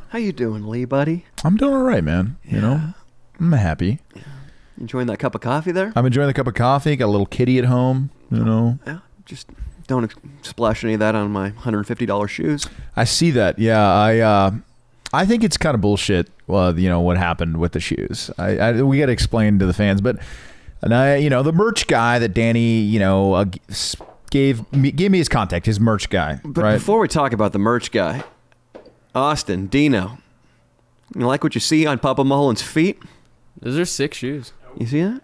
How you doing, Lee, buddy? I'm doing all right, man. Yeah. You know, I'm happy. Yeah. Enjoying that cup of coffee there? I'm enjoying the cup of coffee. Got a little kitty at home, you know. Yeah, just don't splash any of that on my $150 shoes. I see that. Yeah, I think it's kind of bullshit. Well, you know what happened with the shoes. We got to explain to the fans, but the merch guy that Danny, gave me his contact, his merch guy. But right? Before we talk about the merch guy, Austin, Dino, you like what you see on Papa Mullen's feet? Those are sick shoes. You see that?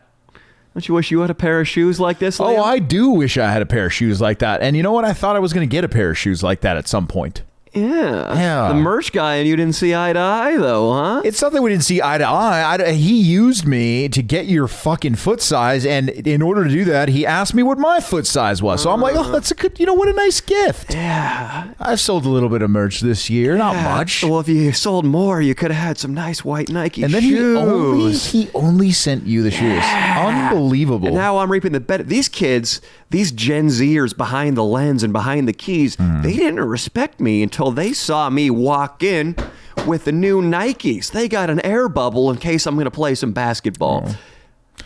Don't you wish you had a pair of shoes like this, Leo? Oh, I do wish I had a pair of shoes like that. And you know what? I thought I was going to get a pair of shoes like that at some point. Yeah. The merch guy and you didn't see eye to eye, though, huh? It's something we didn't see eye to eye. He used me to get your fucking foot size, and in order to do that, he asked me what my foot size was. So I'm like, oh, that's a good, what a nice gift. Yeah. I've sold a little bit of merch this year, not much. Well, if you sold more, you could have had some nice white Nike and then shoes. he only sent you the shoes. Yeah. Unbelievable. And now I'm reaping the benefit. These kids, these Gen Zers behind the lens and behind the keys, they didn't respect me until they saw me walk in with the new Nikes. They got an air bubble in case I'm going to play some basketball. Oh.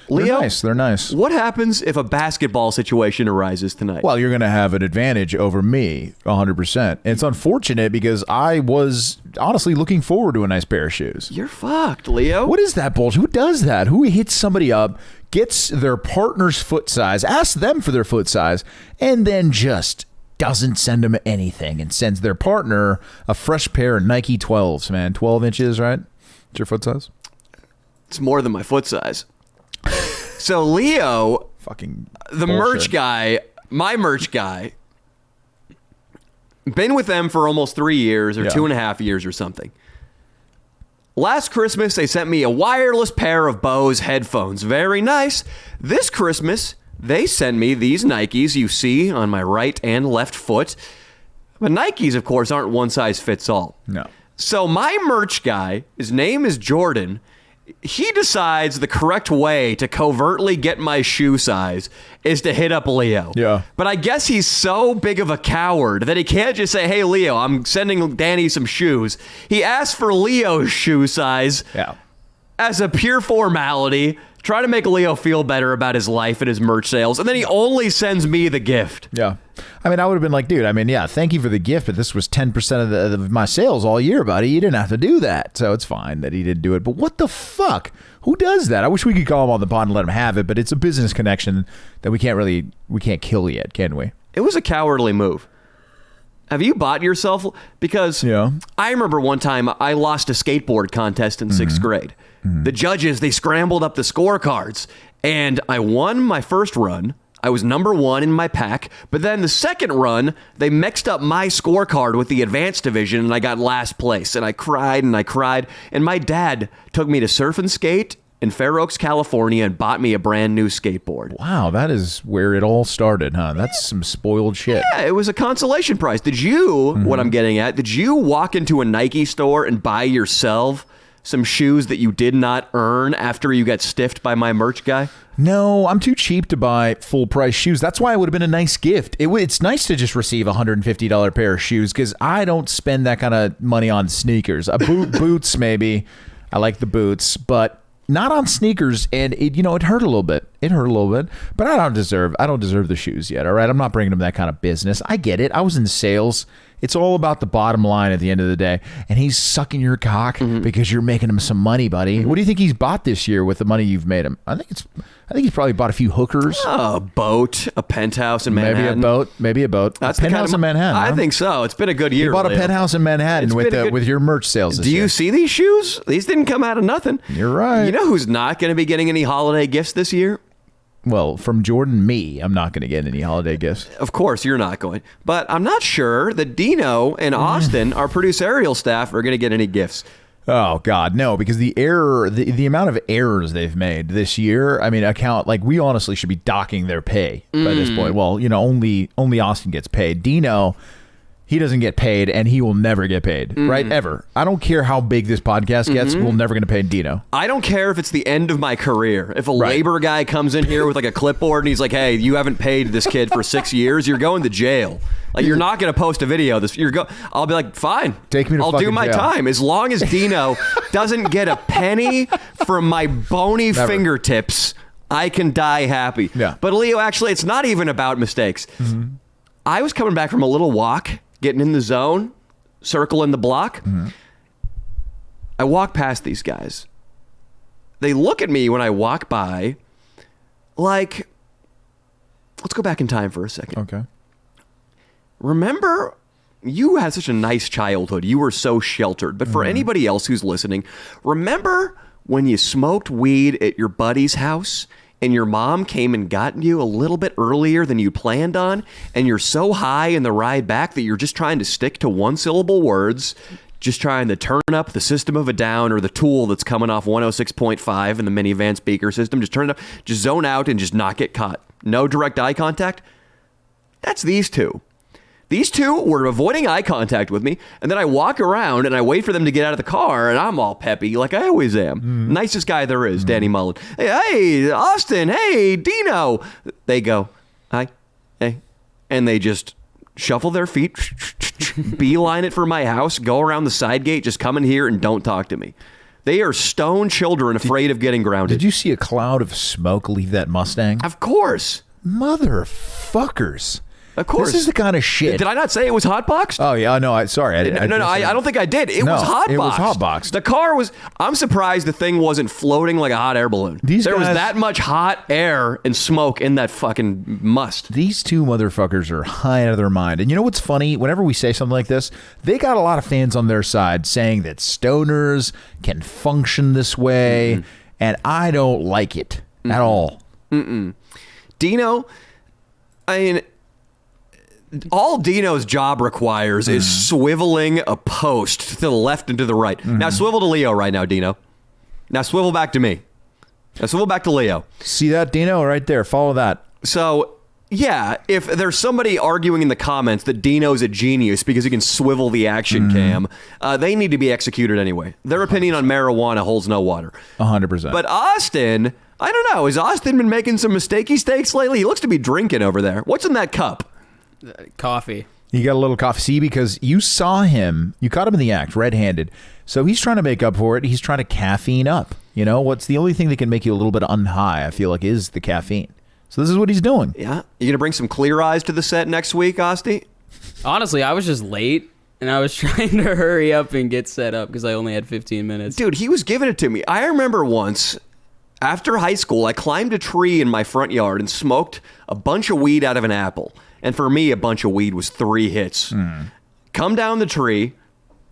Leo, They're nice. What happens if a basketball situation arises tonight? Well, you're going to have an advantage over me, 100%. It's unfortunate because I was honestly looking forward to a nice pair of shoes. You're fucked, Leo. What is that bullshit? Who does that? Who hits somebody up, gets their partner's foot size, asks them for their foot size, and then just doesn't send them anything and sends their partner a fresh pair of Nike 12s, man. 12 inches, right? It's your foot size? It's more than my foot size. So Leo, fucking the bullshit. merch guy, my merch guy, been with them for almost 3 years or 2.5 years or something. Last Christmas, they sent me a wireless pair of Bose headphones. Very nice. This Christmas, they send me these Nikes you see on my right and left foot. But Nikes, of course, aren't one size fits all. No. So my merch guy, his name is Jordan. He decides the correct way to covertly get my shoe size is to hit up Leo. Yeah. But I guess he's so big of a coward that he can't just say, hey, Leo, I'm sending Danny some shoes. He asked for Leo's shoe size as a pure formality, try to make Leo feel better about his life and his merch sales. And then he only sends me the gift. Yeah. I mean, I would have been like, dude, thank you for the gift, but this was 10% of my sales all year, buddy. You didn't have to do that. So it's fine that he didn't do it. But what the fuck? Who does that? I wish we could call him on the pod and let him have it, but it's a business connection that we can't kill yet, can we? It was a cowardly move. Have you bought yourself? Because I remember one time I lost a skateboard contest in sixth grade. The judges, they scrambled up the scorecards, and I won my first run. I was number 1 in my pack, but then the second run, they mixed up my scorecard with the advanced division, and I got last place, and I cried, and my dad took me to surf and skate in Fair Oaks, California, and bought me a brand new skateboard. Wow, that is where it all started, huh? That's some spoiled shit. Yeah, it was a consolation prize. Did you, what I'm getting at, did you walk into a Nike store and buy yourself some shoes that you did not earn after you got stiffed by my merch guy? No, I'm too cheap to buy full price shoes. That's why it would have been a nice gift. It's nice to just receive a $150 pair of shoes because I don't spend that kind of money on sneakers. Boots, maybe. I like the boots, but not on sneakers. And it hurt a little bit. But I don't deserve the shoes yet. All right, I'm not bringing them that kind of business. I get it. I was in sales. It's all about the bottom line at the end of the day. And he's sucking your cock because you're making him some money, buddy. What do you think he's bought this year with the money you've made him? I think he's probably bought a few hookers. A boat, a penthouse in Manhattan. Maybe a boat. That's a penthouse in Manhattan. I think so. It's been a good year. He bought a penthouse in Manhattan with your merch sales this year. Do you see these shoes? These didn't come out of nothing. You're right. You know who's not going to be getting any holiday gifts this year? Well, from Jordan, me, I'm not going to get any holiday gifts. Of course, you're not going. But I'm not sure that Dino and Austin, our producerial staff, are going to get any gifts. Oh, God, no, because the amount of errors they've made this year, we honestly should be docking their pay by this point. Well, only Austin gets paid. Dino, he doesn't get paid, and he will never get paid, right? Ever. I don't care how big this podcast gets. We're never going to pay Dino. I don't care if it's the end of my career. If a labor guy comes in here with like a clipboard and he's like, "Hey, you haven't paid this kid for 6 years. You're going to jail. Like, you're not going to post a video. I'll be like, fine. Take me to I'll do my jail. time as long as Dino doesn't get a penny from my bony fingertips. I can die happy." Yeah. But Leo, actually, it's not even about mistakes. I was coming back from a little walk, getting in the zone, circling the block. I walk past these guys. They look at me when I walk by like, let's go back in time for a second. Okay. Remember, you had such a nice childhood. You were so sheltered. But for anybody else who's listening, remember when you smoked weed at your buddy's house and your mom came and got you a little bit earlier than you planned on, and you're so high in the ride back that you're just trying to stick to one-syllable words, just trying to turn up the System of a Down or the Tool that's coming off 106.5 in the minivan speaker system, just turn it up, just zone out and just not get caught. No direct eye contact. That's these two. These two were avoiding eye contact with me, and then I walk around and I wait for them to get out of the car, and I'm all peppy like I always am. Nicest guy there is, Danny Mullen. Hey, Austin. Hey, Dino. They go, hi, hey, and they just shuffle their feet, beeline it for my house, go around the side gate, just come in here and don't talk to me. They are stone children afraid of getting grounded. Did you see a cloud of smoke leave that Mustang? Of course. Motherfuckers. Of course. This is the kind of shit. Did I not say it was hotboxed? Oh, yeah. No, sorry. I don't think I did. It was hotboxed. It was hotboxed. The car was... I'm surprised the thing wasn't floating like a hot air balloon. There was that much hot air and smoke in that fucking must. These two motherfuckers are high out of their mind. And you know what's funny? Whenever we say something like this, they got a lot of fans on their side saying that stoners can function this way, and I don't like it at all. Dino, I mean... all Dino's job requires is swiveling a post to the left and to the right. Now swivel to Leo right now, Dino. Now swivel back to me. Now swivel back to Leo. See that, Dino? Right there. Follow that. So, yeah, if there's somebody arguing in the comments that Dino's a genius because he can swivel the action cam, they need to be executed anyway. Their opinion on marijuana holds no water. 100%. But Austin, I don't know. Has Austin been making some mistakey steaks lately? He looks to be drinking over there. What's in that cup? Coffee. You got a little coffee. See, because you saw him, you caught him in the act, red-handed. So he's trying to make up for it. He's trying to caffeine up. You know, what's the only thing that can make you a little bit unhigh, I feel like, is the caffeine. So this is what he's doing. Yeah. You going to bring some Clear Eyes to the set next week, Osti? Honestly, I was just late, and I was trying to hurry up and get set up because I only had 15 minutes. Dude, he was giving it to me. I remember once, after high school, I climbed a tree in my front yard and smoked a bunch of weed out of an apple. And for me, a bunch of weed was 3 hits. Come down the tree,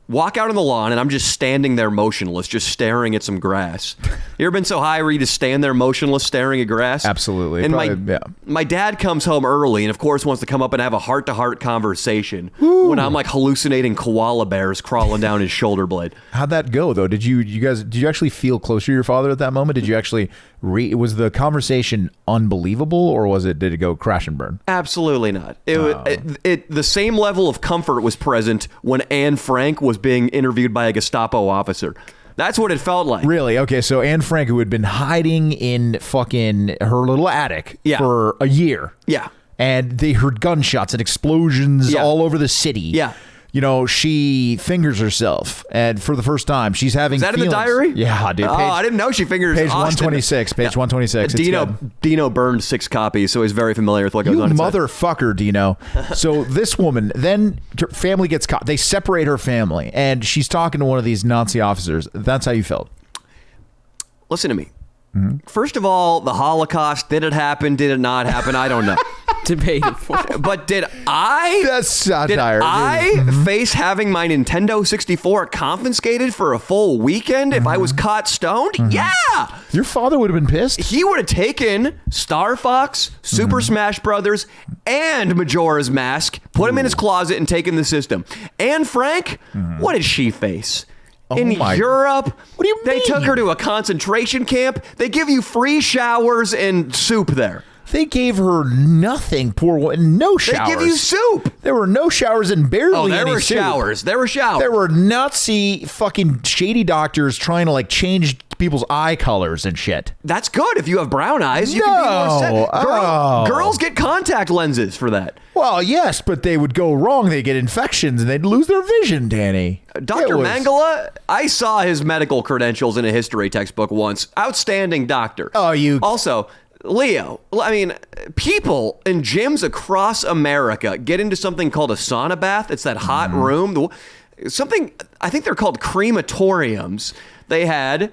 walk out on the lawn, and I'm just standing there motionless, just staring at some grass. You ever been so high where you just stand there motionless, staring at grass? Absolutely. And Probably, my dad comes home early and, of course, wants to come up and have a heart-to-heart conversation when I'm like hallucinating koala bears crawling down his shoulder blade. How'd that go, though? Did you actually feel closer to your father at that moment? Did you actually was the conversation unbelievable, or did it go crash and burn? Absolutely not. The same level of comfort was present when Anne Frank was being interviewed by a Gestapo officer. That's what it felt like. Really? Okay, so Anne Frank, who had been hiding in fucking her little attic for a year. Yeah. And they heard gunshots and explosions all over the city. Yeah. You know, she fingers herself, and for the first time, she's having that feelings. In the diary? Yeah, dude. I didn't know she fingers Page Austin. 126. Page 126. Dino burned 6 copies, so he's very familiar with what goes on inside. Motherfucker, Dino. So this woman, then her family gets caught. They separate her family, and she's talking to one of these Nazi officers. That's how you felt. Listen to me. First of all, the Holocaust, did it happen? Did it not happen? I don't know. Debated for. But did I... That's satire. Did I face having my Nintendo 64 confiscated for a full weekend if I was caught stoned? Yeah! Your father would have been pissed. He would have taken Star Fox, Super Smash Brothers, and Majora's Mask, put him in his closet, and taken the system. Anne Frank, what did she face? In Europe, what do you mean? They took her to a concentration camp. They give you free showers and soup there. They gave her nothing. Poor woman. No showers. They give you soup. There were no showers and barely any soup. There were showers. There were Nazi fucking shady doctors trying to like change people's eye colors and shit. That's good. If you have brown eyes, you can be more set. Girls get contact lenses for that. Well, yes, but they would go wrong. They get infections and they'd lose their vision, Danny. Dr. Mangala, I saw his medical credentials in a history textbook once. Outstanding doctor. Oh, you... Also, Leo, I mean, people in gyms across America get into something called a sauna bath. It's that hot room. Something, I think they're called crematoriums. They had...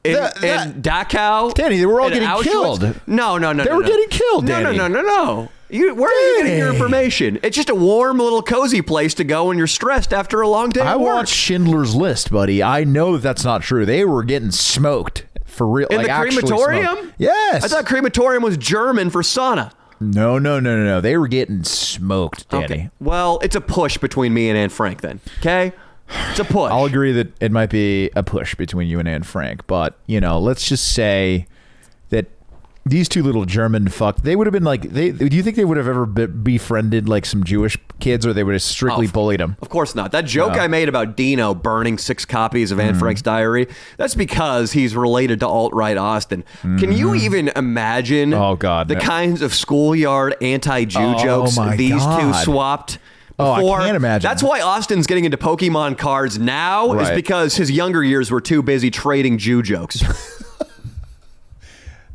In Dachau, Danny, they were all getting Auschwitz. killed. No. They were getting killed, Danny. No. Where are you getting your information? It's just a warm little cozy place to go when you're stressed after a long day at work. I watched Schindler's List, buddy. I know that that's not true. They were getting smoked for real. In the crematorium? Yes. I thought crematorium was German for sauna. No. They were getting smoked, Danny. Okay. Well, it's a push between me and Anne Frank then. Okay? It's a push. I'll agree that it might be a push between you and Anne Frank, but, let's just say that these two little German they would have been like, do you think they would have ever befriended like some Jewish kids, or they would have strictly bullied them? Of course not. That joke I made about Dino burning 6 copies of Anne Frank's diary, that's because he's related to alt-right Austin. Can you even imagine the kinds of schoolyard anti-Jew jokes these two swapped? I can't imagine. That's why Austin's getting into Pokemon cards now, is because his younger years were too busy trading Jew jokes.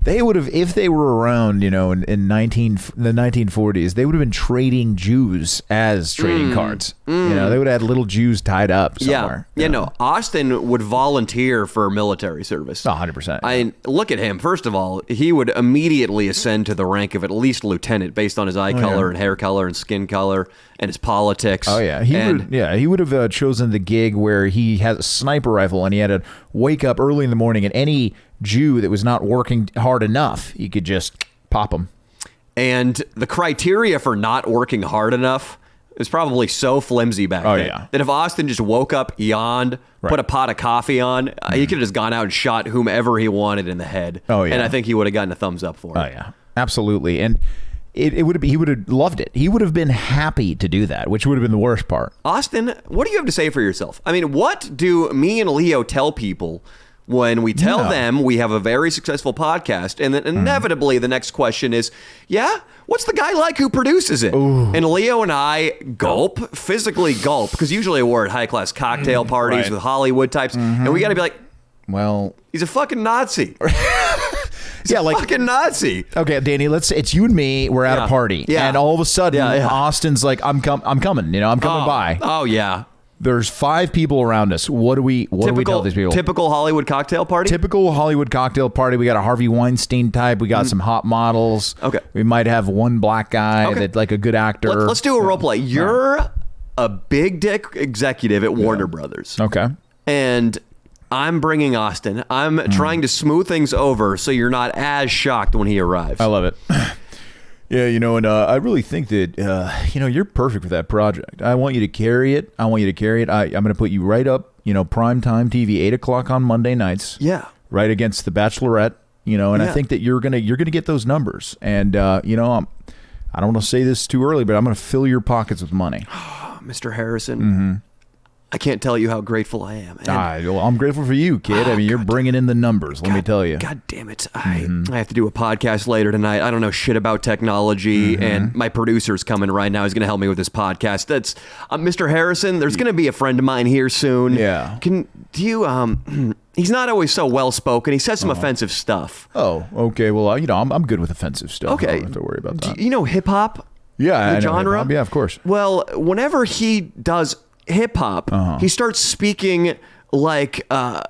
They would have, if they were around, in the 1940s, they would have been trading Jews as trading cards. They would have had little Jews tied up somewhere. No. Austin would volunteer for military service. 100%. I mean, look at him. First of all, he would immediately ascend to the rank of at least lieutenant based on his eye color and hair color and skin color and his politics. Oh, yeah. He would have chosen the gig where he has a sniper rifle and he had to wake up early in the morning, and any Jew that was not working hard enough, he could just pop him. And the criteria for not working hard enough is probably so flimsy back then that if Austin just woke up, yawned, put a pot of coffee on, he could have just gone out and shot whomever he wanted in the head. Oh, yeah. And I think he would have gotten a thumbs up for it. Oh, yeah. Absolutely. And he would have loved it. He would have been happy to do that, which would have been the worst part. Austin, what do you have to say for yourself? I mean, what do me and Leo tell people when we tell them we have a very successful podcast, and then inevitably the next question is, what's the guy like who produces it? Ooh. And Leo and I physically gulp, because usually we're at high-class cocktail parties with Hollywood types, and we got to be like, well, he's a fucking Nazi. Fucking Nazi. Okay, Danny, it's you and me. We're at a party, and all of a sudden, Austin's like, I'm coming. I'm coming by. Oh, yeah. There's 5 people around us. What do we tell these people? Typical Hollywood cocktail party? Typical Hollywood cocktail party. We got a Harvey Weinstein type. We got some hot models. Okay. We might have one black guy that like a good actor. Let's do a role play. You're a big dick executive at Warner Brothers. Okay. And I'm bringing Austin. I'm trying to smooth things over so you're not as shocked when he arrives. I love it. Yeah, and I really think that, you're perfect for that project. I want you to carry it. I'm going to put you right up, primetime TV, 8 o'clock on Monday nights. Yeah. Right against The Bachelorette, and I think that you're gonna get those numbers. And, I don't want to say this too early, but I'm going to fill your pockets with money. Mr. Harrison. I can't tell you how grateful I am. I'm grateful for you, kid. I mean, you're bringing in the numbers, let me tell you. God damn it. I have to do a podcast later tonight. I don't know shit about technology, and my producer's coming right now. He's going to help me with this podcast. That's Mr. Harrison. There's going to be a friend of mine here soon. Yeah. He's not always so well-spoken. He says some offensive stuff. Oh, okay. Well, I'm good with offensive stuff. Okay. I don't have to worry about that. Do you know hip-hop? Yeah, the genre? Hip-hop. Yeah, of course. Well, whenever he does hip-hop, he starts speaking like a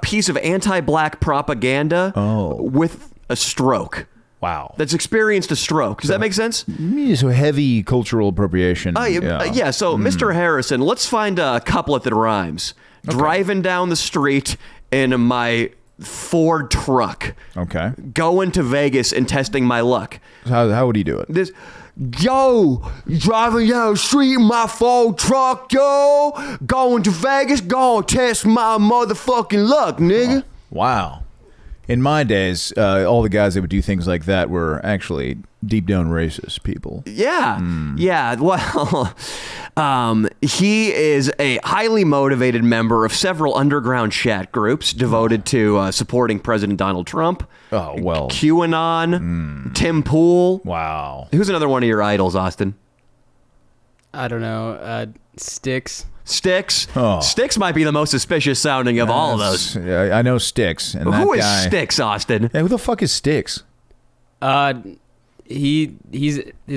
piece of anti-black propaganda with a stroke. Wow. That's experienced a stroke. Does that make sense? So heavy cultural appropriation. So Mr. Harrison, let's find a couplet that rhymes. Okay. Driving down the street in my Ford truck. Okay. Going to Vegas and testing my luck. How would he do it? Driving down the street in my Ford truck, going to Vegas, going to test my motherfucking luck, nigga. Wow. In my days, all the guys that would do things like that were actually deep down racist people. Yeah. Yeah. Well, he is a highly motivated member of several underground chat groups devoted to supporting President Donald Trump. Oh, well. QAnon, Tim Pool. Wow. Who's another one of your idols, Austin? I don't know. Sticks. Sticks. Oh. Sticks might be the most suspicious sounding of all of those. Yeah, I know Sticks. And Who that is guy, Sticks, Austin? Hey, who the fuck is Sticks? His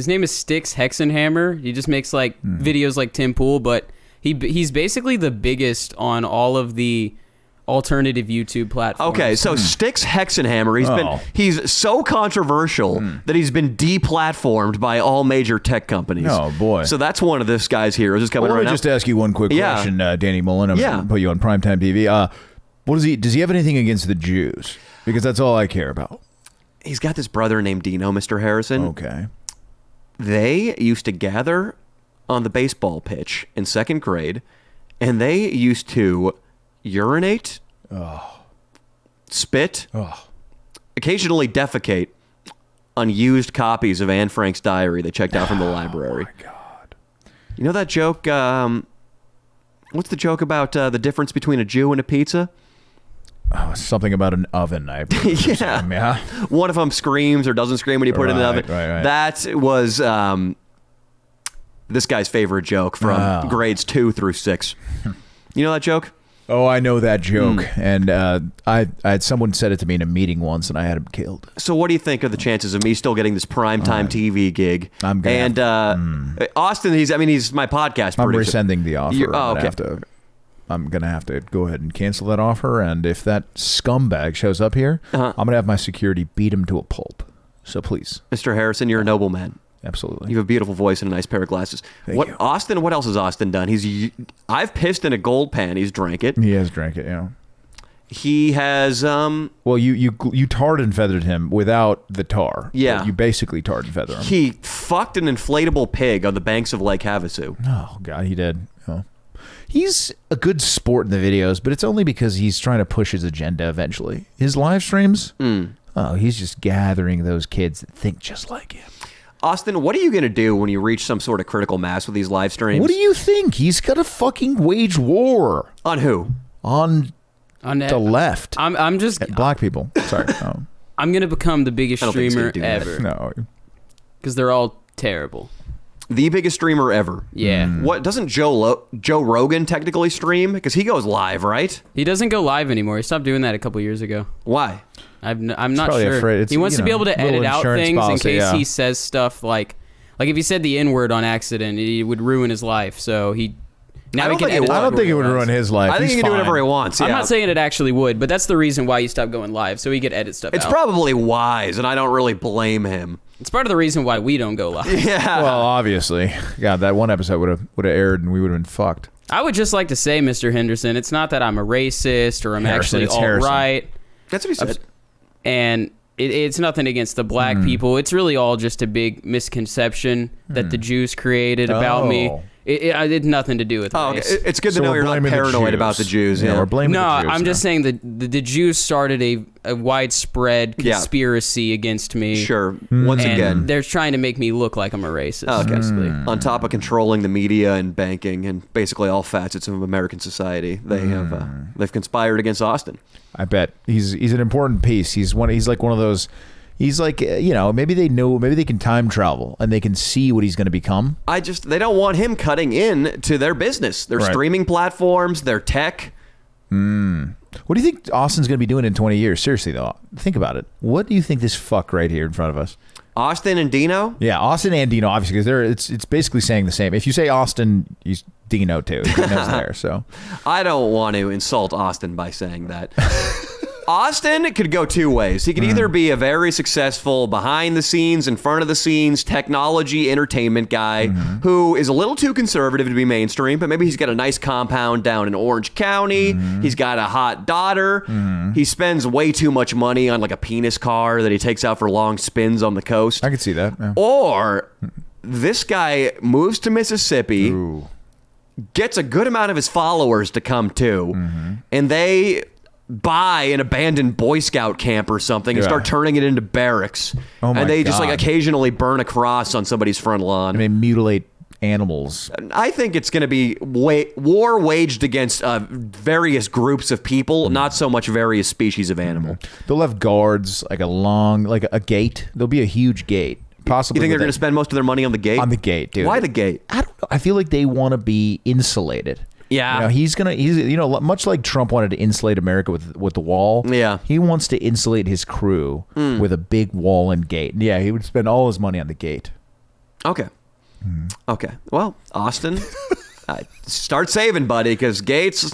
name is Sticks Hexenhammer. He just makes like videos like Tim Pool, but he's basically the biggest on all of the alternative YouTube platforms. Okay, so Sticks Hexenhammer, he's so controversial that he's been deplatformed by all major tech companies. Oh, boy. So that's one of this guy's heroes. Just coming Let right me now. just ask you one quick question, Danny Mullen. I'm going to put you on primetime TV. Does he have anything against the Jews? Because that's all I care about. He's got this brother named Dino, Mr. Harrison. Okay. They used to gather on the baseball pitch in second grade, and they used to urinate, spit, occasionally defecate on used copies of Anne Frank's diary they checked out from the library. Oh, my God. You know that joke? What's the joke about the difference between a Jew and a pizza? Oh, something about an oven. Yeah. One of them screams or doesn't scream when you put it in the oven. Right. That was this guy's favorite joke from grades 2 through 6. You know that joke? Oh, I know that joke. And I had someone said it to me in a meeting once, and I had him killed. So what do you think of the chances of me still getting this primetime TV gig? I'm gonna Austin, he's my podcast producer. I'm rescinding the offer. Okay. I'm going to have to go ahead and cancel that offer, and if that scumbag shows up here, I'm going to have my security beat him to a pulp. So please. Mr. Harrison, you're a noble man. Absolutely. You have a beautiful voice and a nice pair of glasses. Thank you. Austin, what else has Austin done? I've pissed in a gold pan. He's drank it. He has drank it, yeah. He has... Well, you tarred and feathered him without the tar. Yeah. You basically tarred and feathered him. He fucked an inflatable pig on the banks of Lake Havasu. Oh, God, he did. Oh. He's a good sport in the videos, but it's only because he's trying to push his agenda eventually. His live streams, he's just gathering those kids that think just like him. Austin, what are you going to do when you reach some sort of critical mass with these live streams? What do you think? He's got to fucking wage war. On who? On the left. I'm just... Black people. Sorry. I'm going to become the biggest streamer ever. No. Because they're all terrible. The biggest streamer ever. Yeah. What doesn't Joe Rogan technically stream? Because he goes live, right? He doesn't go live anymore. He stopped doing that a couple years ago. Why? I'm not sure. Afraid. He wants to be able to edit out things policy, in case he says stuff like if he said the N-word on accident, it would ruin his life. So he I don't think it would ruin his life. I think he can do whatever he wants. Yeah. I'm not saying it actually would, but that's the reason why he stopped going live, so he could edit stuff out. It's probably wise, and I don't really blame him. It's part of the reason why we don't go live. Yeah. Well, obviously. God, that one episode would have aired and we would have been fucked. I would just like to say, Mr. Henderson, it's not that I'm a racist or I'm actually alt-right. That's what he said. And it's nothing against the black people. It's really all just a big misconception that the Jews created about me. It had nothing to do with race. Okay. It's good to know you're not paranoid about the Jews. Yeah, we're blaming the Jews. I'm just saying that the Jews started a widespread conspiracy against me. Sure. Once again, they're trying to make me look like I'm a racist. Basically. On top of controlling the media and banking and basically all facets of American society, they've conspired against Austin. I bet he's an important piece. He's like one of those. He's like, maybe they can time travel and they can see what he's going to become. They don't want him cutting in to their business, their streaming platforms, their tech. What do you think Austin's going to be doing in 20 years? Seriously, though, think about it. What do you think this fuck right here in front of us? Austin and Dino? Yeah, Austin and Dino, obviously, because it's basically saying the same. If you say Austin, he's Dino too. Dino's there, so. I don't want to insult Austin by saying that. Austin could go two ways. He could either be a very successful behind the scenes, in front of the scenes, technology, entertainment guy who is a little too conservative to be mainstream, but maybe he's got a nice compound down in Orange County. He's got a hot daughter. He spends way too much money on like a penis car that he takes out for long spins on the coast. I could see that. Yeah. Or this guy moves to Mississippi, gets a good amount of his followers to come too, and they buy an abandoned Boy Scout camp or something and start turning it into barracks. Oh my and they just God. like occasionally burn a cross on somebody's front lawn. And they mutilate animals. I think it's going to be war waged against various groups of people, not so much various species of animal. They'll have guards, like a gate. There'll be a huge gate. Possibly. You think they're going to spend most of their money on the gate? On the gate, dude. Why the gate? I don't know. I feel like they want to be insulated. Yeah. He's much like Trump wanted to insulate America with the wall. Yeah. He wants to insulate his crew with a big wall and gate. Yeah, he would spend all his money on the gate. Okay. Okay. Well, Austin, start saving, buddy, because gates,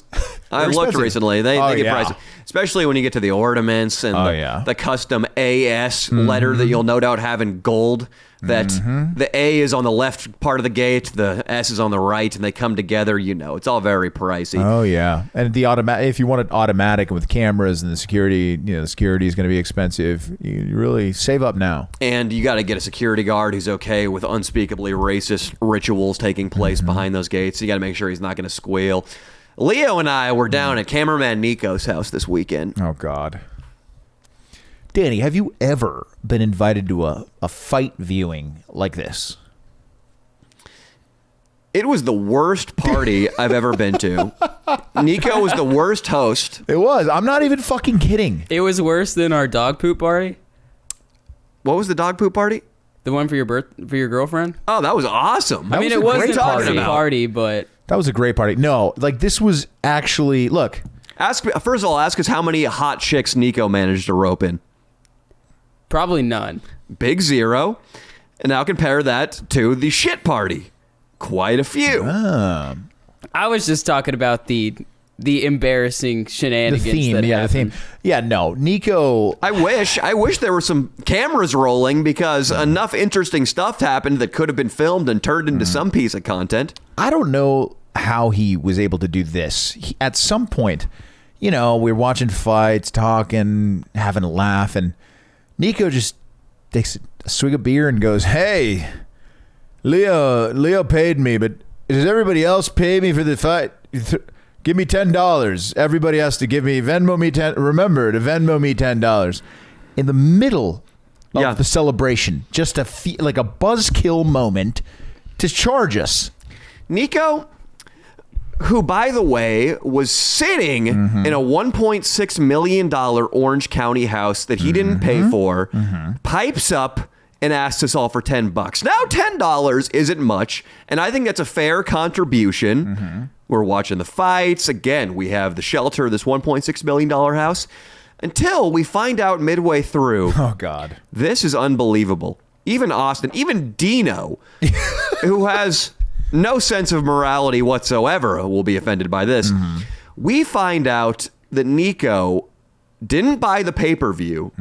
I've looked expensive. recently. They get yeah. pricey. Especially when you get to the ornaments and the custom AS letter that you'll no doubt have in gold. That the A is on the left part of the gate, the S is on the right, and they come together. It's all very pricey. Oh yeah, and the automatic. If you want it automatic with cameras and the security, the security is going to be expensive. You really save up now. And you got to get a security guard who's okay with unspeakably racist rituals taking place behind those gates. You got to make sure he's not going to squeal. Leo and I were down at cameraman Nico's house this weekend. Oh God. Danny, have you ever been invited to a fight viewing like this? It was the worst party I've ever been to. Nico was the worst host. It was. I'm not even fucking kidding. It was worse than our dog poop party. What was the dog poop party? The one for your girlfriend? Oh, that was awesome. It was a party, but That was a great party. No, like this was actually, look. First of all, ask us how many hot chicks Nico managed to rope in. probably none. Big zero. And now compare that to the shit party. Quite a few. I was just talking about the embarrassing shenanigans. The theme, that yeah, happened. the theme. Yeah, no, Nico. I wish there were some cameras rolling because enough interesting stuff happened that could have been filmed and turned into some piece of content. I don't know how he was able to do this. At some point, we were watching fights, talking, having a laugh, and Nico just takes a swig of beer and goes, "Hey, Leo paid me, but does everybody else pay me for the fight? Give me $10. Everybody has to give me Venmo me 10. Remember to Venmo me $10." In the middle of the celebration, just like a buzzkill moment to charge us. Nico, who, by the way, was sitting in a $1.6 million Orange County house that he didn't pay for, pipes up and asks us all for $10. Now, $10 isn't much, and I think that's a fair contribution. We're watching the fights. Again, we have the shelter of this $1.6 million house. Until we find out midway through, Oh, God. this is unbelievable. Even Austin, even Dino, who has no sense of morality whatsoever, will be offended by this. We find out that Nico didn't buy the pay-per-view.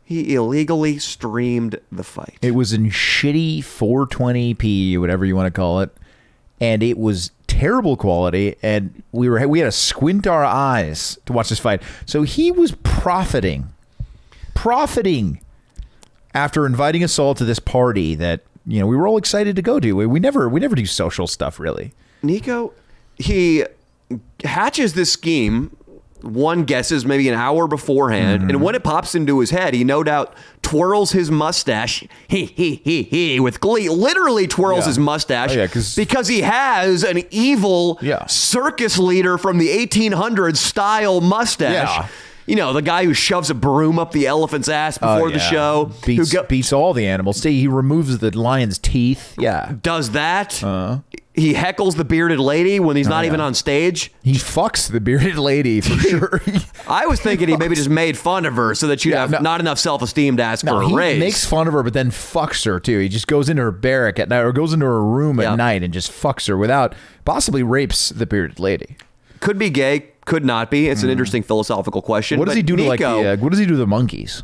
He illegally streamed the fight. It was in shitty 420p, whatever you want to call it, and it was terrible quality. And we had to squint our eyes to watch this fight. So he was profiting after inviting us all to this party that we were all excited to go to. We never do social stuff really. Nico, he hatches this scheme. One guesses maybe an hour beforehand, and when it pops into his head, he no doubt twirls his mustache, with glee, literally twirls his mustache, because he has an evil circus leader from the 1800s style mustache. The guy who shoves a broom up the elephant's ass before the show. Beats all the animals. He removes the lion's teeth. Yeah. Does that. He heckles the bearded lady when he's not even on stage. He fucks the bearded lady for sure. I was thinking he maybe just made fun of her so that you'd have not enough self-esteem to ask for a raise. He makes fun of her, but then fucks her too. He just goes into her barrack at night or goes into her room at night and just fucks her without possibly rapes the bearded lady. Could be gay, could not be. It's an interesting philosophical question. What does he do to what does he do to the monkeys?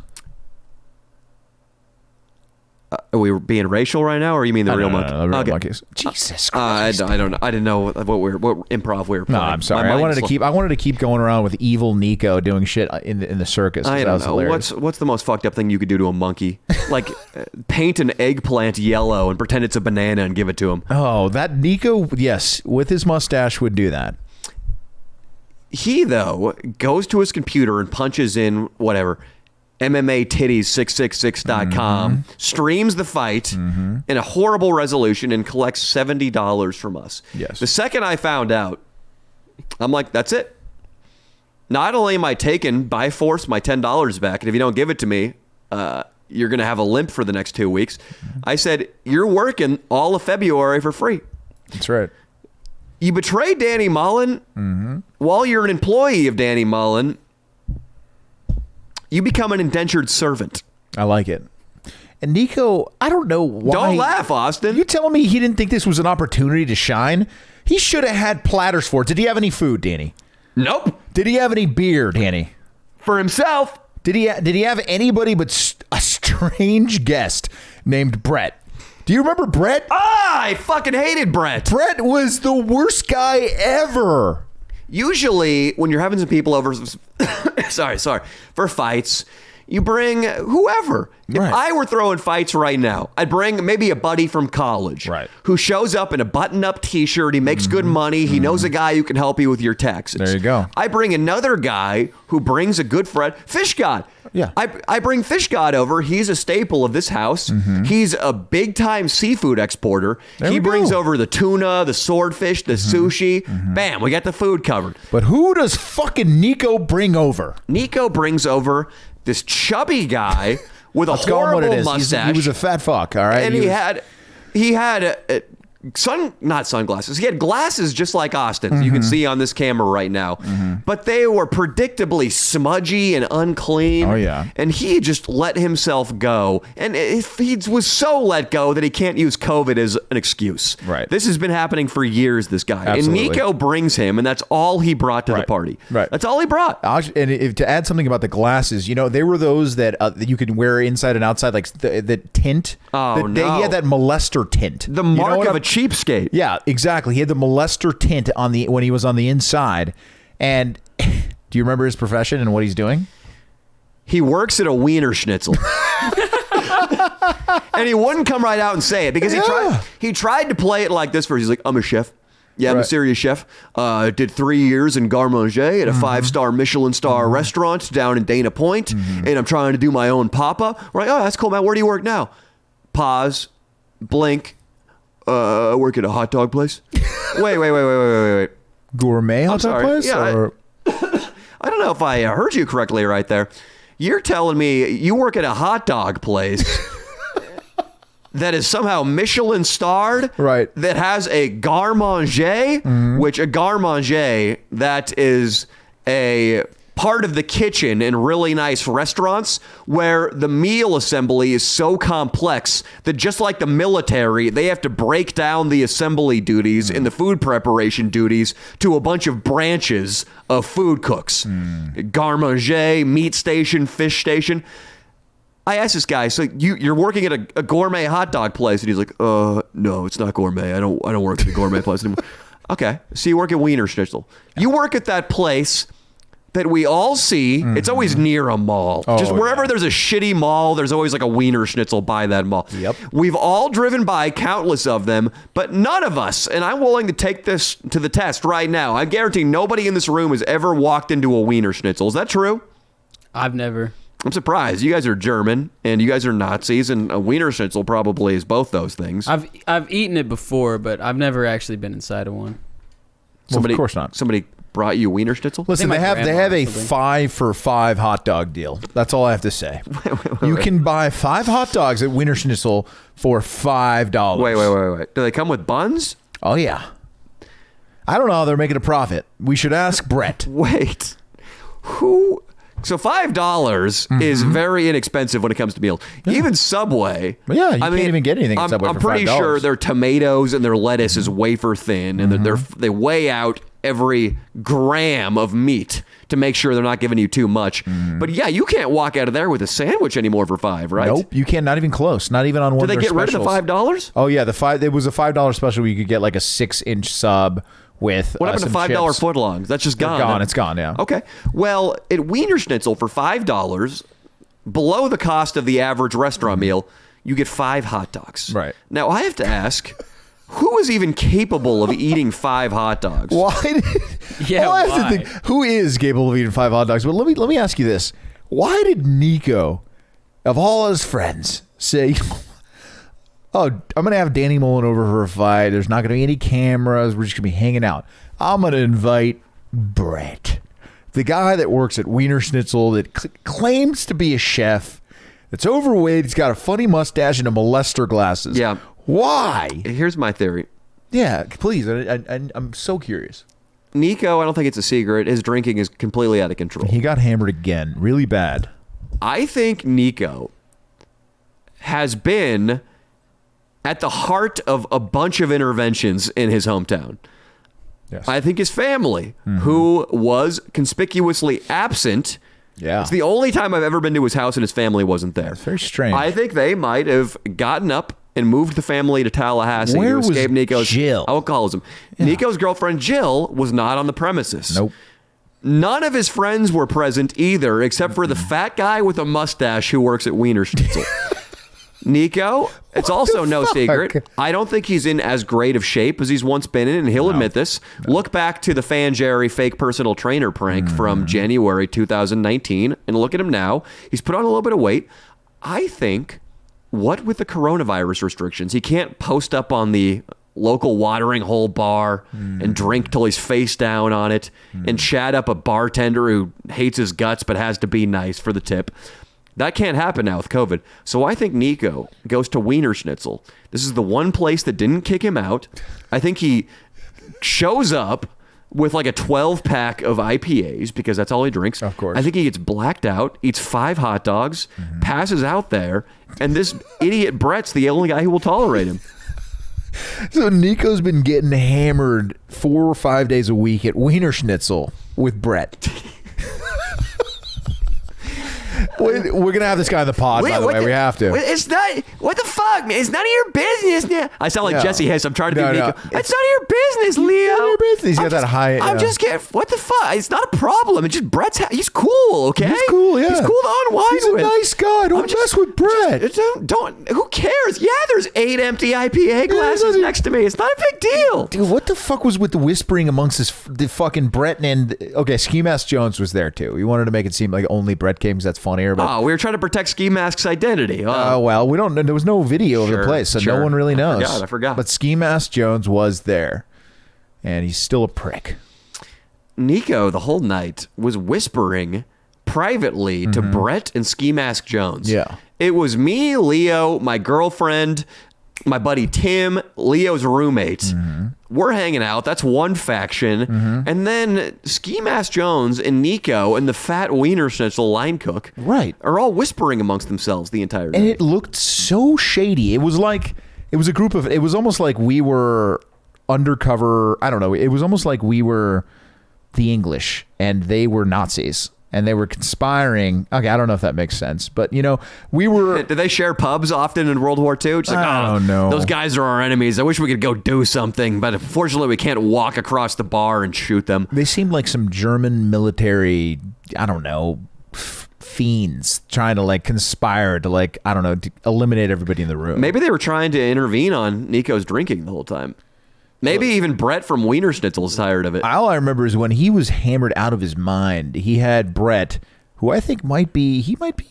Are we being racial right now, or you mean the real monkey? No, the real monkeys. Jesus Christ! I don't know. I didn't know what improv we were playing. No, I'm sorry. I wanted to keep going around with evil Nico doing shit in the circus. I don't know. What's the most fucked up thing you could do to a monkey? Like paint an eggplant yellow and pretend it's a banana and give it to him. Oh, that Nico, yes, with his mustache would do that. He, though, goes to his computer and punches in whatever, MMAtitties666.com, streams the fight in a horrible resolution and collects $70 from us. Yes. The second I found out, I'm like, that's it. Not only am I taking by force my $10 back, and if you don't give it to me, you're going to have a limp for the next 2 weeks. I said, you're working all of February for free. That's right. You betray Danny Mullen while you're an employee of Danny Mullen. You become an indentured servant. I like it. And Nico, I don't know why. Don't laugh, Austin. You telling me he didn't think this was an opportunity to shine? He should have had platters for it. Did he have any food, Danny? Nope. Did he have any beer, Danny? For himself. Did he have anybody but a strange guest named Brett? Do you remember Brett? I fucking hated Brett. Brett was the worst guy ever. Usually, when you're having some people over, sorry, for fights, you bring whoever. Right. If I were throwing fights right now, I'd bring maybe a buddy from college, right, who shows up in a button-up T-shirt. He makes good money. He knows a guy who can help you with your taxes. There you go. I bring another guy who brings a good friend, Fish God. Yeah. I bring Fish God over. He's a staple of this house. He's a big-time seafood exporter. He brings over the tuna, the swordfish, the sushi. Bam, we got the food covered. But who does fucking Nico bring over? Nico brings over this chubby guy with a horrible mustache. He was a fat fuck, all right? And he had not sunglasses. He had glasses just like Austin's. You can see on this camera right now. But they were predictably smudgy and unclean. Oh, yeah. And he just let himself go. And he was so let go that he can't use COVID as an excuse. Right. This has been happening for years, this guy. Absolutely. And Nico brings him, and that's all he brought to the party. Right. That's all he brought. And to add something about the glasses, they were those that you could wear inside and outside, like the tint. Oh, He had that molester tint. The mark of a cheapskate. Yeah, exactly. He had the molester tint when he was on the inside. And do you remember his profession and what he's doing? He works at a Wiener Schnitzel. And he wouldn't come right out and say it because he tried to play it like this first. He's like, I'm a chef. Yeah, I'm a serious chef. Did 3 years in Garde Manger at a 5-star Michelin star restaurant down in Dana Point, and I'm trying to do my own pop-up. We're like, oh, that's cool, man. Where do you work now? Pause. Blink. I work at a hot dog place. Wait. Gourmet hot dog place? Yeah, I don't know if I heard you correctly right there. You're telling me you work at a hot dog place that is somehow Michelin starred, right? That has a garde manger, which a garde manger, that is a part of the kitchen in really nice restaurants where the meal assembly is so complex that just like the military, they have to break down the assembly duties and the food preparation duties to a bunch of branches of food cooks. Garde manger, meat station, fish station. I asked this guy, so you're working at a gourmet hot dog place, and he's like, no, it's not gourmet. I don't work at a gourmet place anymore. Okay, so you work at Wiener Schnitzel. You work at that place that we all see. It's always near a mall. Just wherever there's a shitty mall, there's always like a Wiener Schnitzel by that mall. Yep. We've all driven by countless of them, but none of us, and I'm willing to take this to the test right now, I guarantee nobody in this room has ever walked into a Wiener Schnitzel. Is that true? I've never. I'm surprised. You guys are German, and you guys are Nazis, and a Wiener Schnitzel probably is both those things. I've eaten it before, but I've never actually been inside of one. Well, of course not. Somebody brought you Wiener Schnitzel? Listen, they have a 5-for-5 hot dog deal. That's all I have to say. You can buy 5 hot dogs at Wiener Schnitzel for $5. Wait. Do they come with buns? Oh, yeah. I don't know how they're making a profit. We should ask Brett. Wait. Who? So $5 is very inexpensive when it comes to meals. Yeah. Even Subway. Yeah, you can't even get anything at Subway for $5. I'm pretty sure their tomatoes and their lettuce is wafer thin, and they weigh out every gram of meat to make sure they're not giving you too much. But yeah, you can't walk out of there with a sandwich anymore for $5, right? Nope, you can't. Not even close. Not even on one of their specials. Did they get rid of the $5? Oh yeah, it was a $5 special where you could get like a 6-inch sub with what happened to $5 footlongs? That's just gone. It's gone. Yeah. Okay. Well, at Wiener Schnitzel for $5, below the cost of the average restaurant meal, you get 5 hot dogs. Right. Now I have to ask, Who is even capable of eating 5 hot dogs? Why? Yeah, That's the thing. Who is capable of eating 5 hot dogs? But let me ask you this: why did Nico, of all his friends, say, "Oh, I'm gonna have Danny Mullen over for a fight. There's not gonna be any cameras. We're just gonna be hanging out. I'm gonna invite Brett, the guy that works at Wiener Schnitzel, that claims to be a chef, that's overweight. He's got a funny mustache and a molester glasses. Yeah. Why? Here's my theory. Yeah, please. I'm so curious. Nico, I don't think it's a secret. His drinking is completely out of control. He got hammered again, really bad. I think Nico has been at the heart of a bunch of interventions in his hometown. Yes. I think his family, who was conspicuously absent. Yeah. It's the only time I've ever been to his house and his family wasn't there. That's very strange. I think they might have gotten up and moved the family to Tallahassee Where to was escape Nico's Jill? alcoholism. Yeah. Nico's girlfriend Jill was not on the premises. Nope. None of his friends were present either, except for the fat guy with a mustache who works at Wiener Schnitzel. Nico, it's also no secret, I don't think he's in as great of shape as he's once been in, and he'll admit this. No. Look back to the Fan Jerry fake personal trainer prank from January 2019, and look at him now. He's put on a little bit of weight. I think, what with the coronavirus restrictions, he can't post up on the local watering hole bar and drink till he's face down on it and chat up a bartender who hates his guts but has to be nice for the tip. That can't happen now with COVID. So I think Nico goes to Wiener Schnitzel. This is the one place that didn't kick him out. I think he shows up with like a 12-pack of IPAs because that's all he drinks. Of course. I think he gets blacked out, eats 5 hot dogs, passes out there, and this idiot Brett's the only guy who will tolerate him. So Nico's been getting hammered 4 or 5 days a week at Wiener Schnitzel with Brett. We're going to have this guy on the pod, by the way. We have to. It's not... What the fuck, man? It's none of your business. Man. I sound like Jesse Hiss. I'm trying to be Nico. It's none of your business, Leo. None of your business. He's got that high... I'm just getting... What the fuck? It's not a problem. It's just Brett's... He's cool, okay? He's cool, yeah. He's cool to unwind with. He's a nice guy. Don't mess with Brett. Don't... Who cares? Yeah, there's 8 empty IPA glasses next to me. It's not a big deal. Dude, what the fuck was with the whispering amongst the fucking Brett and... Okay, Ski Mask Jones was there, too. He wanted to make it seem like only Brett came because that's funnier, but... Oh, we were trying to protect Ski Mask's identity. Well, we don't know. There was no video of the place, so no one really knows. I forgot. But Ski Mask Jones was there, and he's still a prick. Nico, the whole night, was whispering privately to Brett and Ski Mask Jones. Yeah. It was me, Leo, my girlfriend, my buddy Tim, Leo's roommate. We're hanging out. That's one faction. And then Ski Mask Jones and Nico and the fat Wiener Schnitzel line cook are all whispering amongst themselves the entire day. And it looked so shady. It was like, it was a group of, it was almost like we were undercover. I don't know. It was almost like we were the English and they were Nazis. And they were conspiring. Okay, I don't know if that makes sense, but we were. Did they share pubs often in World War II? Just like, I don't know. Those guys are our enemies. I wish we could go do something, but unfortunately, we can't walk across the bar and shoot them. They seemed like some German military. I don't know. Fiends trying to conspire to to eliminate everybody in the room. Maybe they were trying to intervene on Nico's drinking the whole time. Maybe even Brett from Wiener Schnitzel's tired of it. All I remember is when he was hammered out of his mind, he had Brett, who I think might be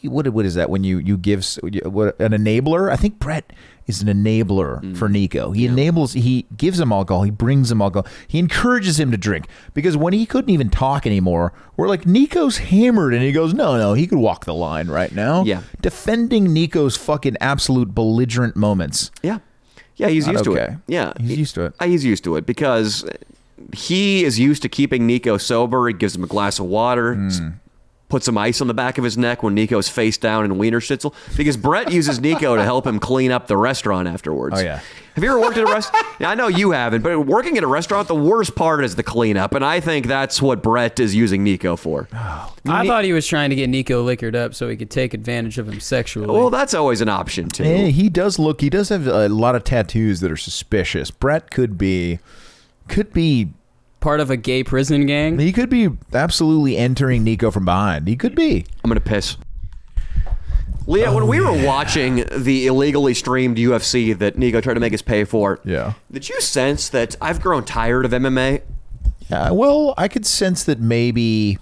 what is that when you give an enabler? I think Brett is an enabler for Nico. He gives him alcohol, he brings him alcohol, he encourages him to drink, because when he couldn't even talk anymore, we're like, Nico's hammered, and he goes, no, he could walk the line right now. Yeah, defending Nico's fucking absolute belligerent moments. Yeah, he's used to it. Yeah, he's used to it. He's used to it because he is used to keeping Nico sober. He gives him a glass of water, puts some ice on the back of his neck when Nico's face down in Wiener Schnitzel, because Brett uses Nico to help him clean up the restaurant afterwards. Oh, yeah. Have you ever worked at a restaurant? I know you haven't, but working at a restaurant, the worst part is the cleanup, and I think that's what Brett is using Nico for. I thought he was trying to get Nico liquored up so he could take advantage of him sexually. Well, that's always an option, too. Hey, he does have a lot of tattoos that are suspicious. Brett could be part of a gay prison gang. He could be absolutely entering Nico from behind. He could be. I'm going to piss. Leah, when we were watching the illegally streamed UFC that Nico tried to make us pay for, did you sense that I've grown tired of MMA? Yeah, well, I could sense that maybe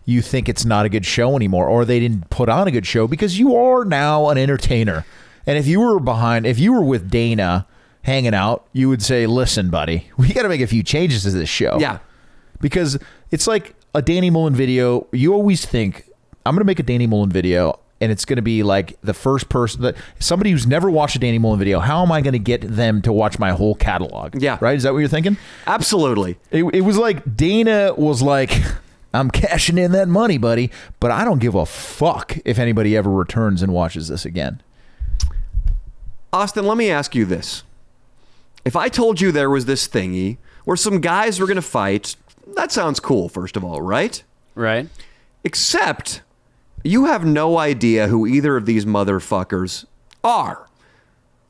you think it's not a good show anymore, or they didn't put on a good show, because you are now an entertainer. And if you were with Dana hanging out, you would say, listen, buddy, we got to make a few changes to this show. Yeah. Because it's like a Danny Mullen video. You always think, I'm going to make a Danny Mullen video, and it's going to be like the first person, somebody who's never watched a Danny Mullen video, how am I going to get them to watch my whole catalog? Yeah. Right? Is that what you're thinking? Absolutely. It was like Dana was like, I'm cashing in that money, buddy, but I don't give a fuck if anybody ever returns and watches this again. Austin, let me ask you this. If I told you there was this thingy where some guys were going to fight, that sounds cool, first of all, right? Right. Except you have no idea who either of these motherfuckers are.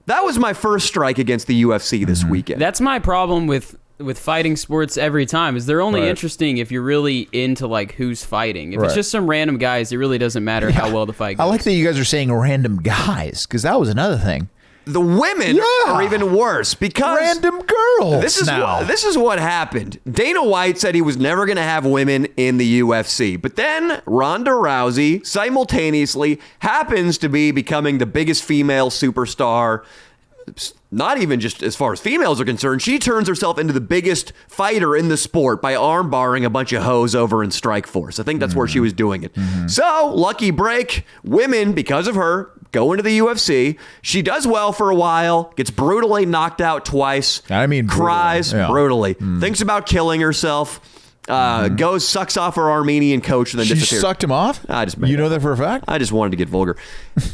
That was my first strike against the UFC this weekend. That's my problem with fighting sports every time, is they're only interesting if you're really into like who's fighting. If it's just some random guys, it really doesn't matter how well the fight goes. I like that you guys are saying random guys, because that was another thing. The women are even worse because random girls. This is what happened. Dana White said he was never going to have women in the UFC, but then Ronda Rousey simultaneously happens to be becoming the biggest female superstar. Not even just as far as females are concerned. She turns herself into the biggest fighter in the sport by arm barring a bunch of hoes over in Strikeforce. I think that's where she was doing it. So, lucky break, women, because of her, go into the UFC. She does well for a while, gets brutally knocked out twice. I mean, cries brutally. Thinks about killing herself. Goes, sucks off her Armenian coach, and then disappears. She sucked him off? I just made You know that for a fact? I just wanted to get vulgar.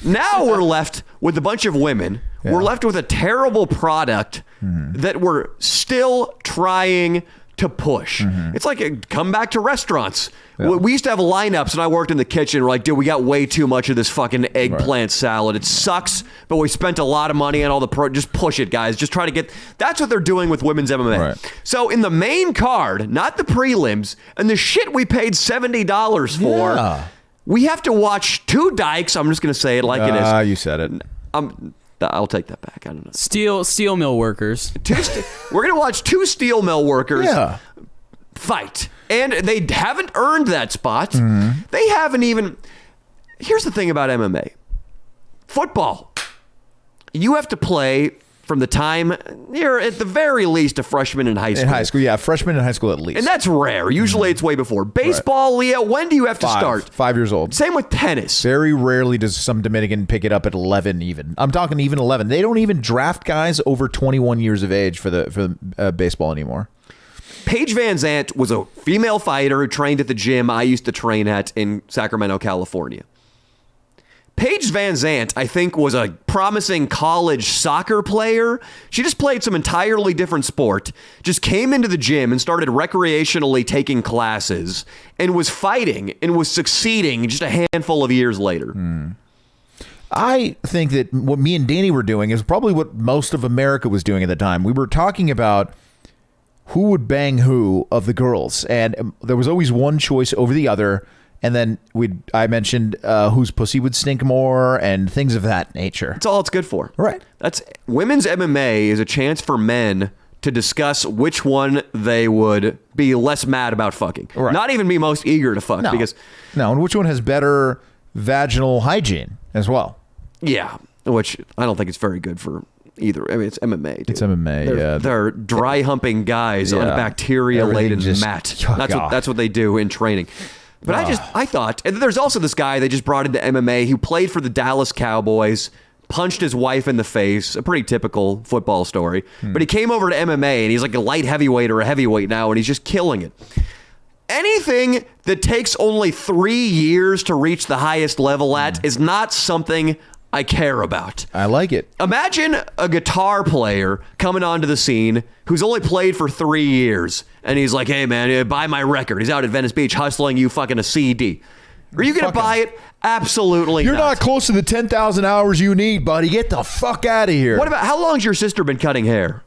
Now we're left with a bunch of women. Yeah. We're left with a terrible product that we're still trying to push. It's like a come back to restaurants. Yeah. We used to have lineups, and I worked in the kitchen. We're like, dude, we got way too much of this fucking eggplant salad. It sucks, but we spent a lot of money on all the just push it, guys. Just try to get. That's what they're doing with women's MMA. Right. So in the main card, not the prelims, and the shit we paid $70 for, we have to watch two dykes. I'm just going to say it like it is. You said it. I'll take that back. I don't know. Steel mill workers. We're going to watch two steel mill workers fight. And they haven't earned that spot. They haven't even... Here's the thing about MMA. Football. You have to play from the time you're at the very least a freshman in high school. In high school, yeah. Freshman in high school at least. And that's rare. Usually it's way before. Baseball, Leah, when do you have to start? 5 years old. Same with tennis. Very rarely does some Dominican pick it up at 11 even. I'm talking even 11. They don't even draft guys over 21 years of age for baseball anymore. Paige Van Zandt was a female fighter who trained at the gym I used to train at in Sacramento, California. Paige Van Zandt, I think, was a promising college soccer player. She just played some entirely different sport, just came into the gym and started recreationally taking classes and was fighting and was succeeding just a handful of years later. I think that what me and Danny were doing is probably what most of America was doing at the time. We were talking about who would bang who of the girls, and there was always one choice over the other, and then I mentioned whose pussy would stink more and things of that nature. That's all it's good for. Right. That's women's MMA is a chance for men to discuss which one they would be less mad about fucking. Right. Not even be most eager to fuck. And which one has better vaginal hygiene as well. Yeah, which I don't think it's very good for either. I mean, it's MMA. Dude. It's MMA, They're dry humping guys on a bacteria-laden mat. That's what they do in training. But I thought, and there's also this guy they just brought into MMA who played for the Dallas Cowboys, punched his wife in the face, a pretty typical football story. But he came over to MMA, and he's like a light heavyweight or a heavyweight now, and he's just killing it. Anything that takes only 3 years to reach the highest level at is not something I care about. I like it. Imagine a guitar player coming onto the scene who's only played for 3 years, and he's like, hey, man, buy my record. He's out at Venice Beach hustling you fucking a CD. Are you going to buy it? Absolutely You're not close to the 10,000 hours you need, buddy. Get the fuck out of here. What about, how long's your sister been cutting hair?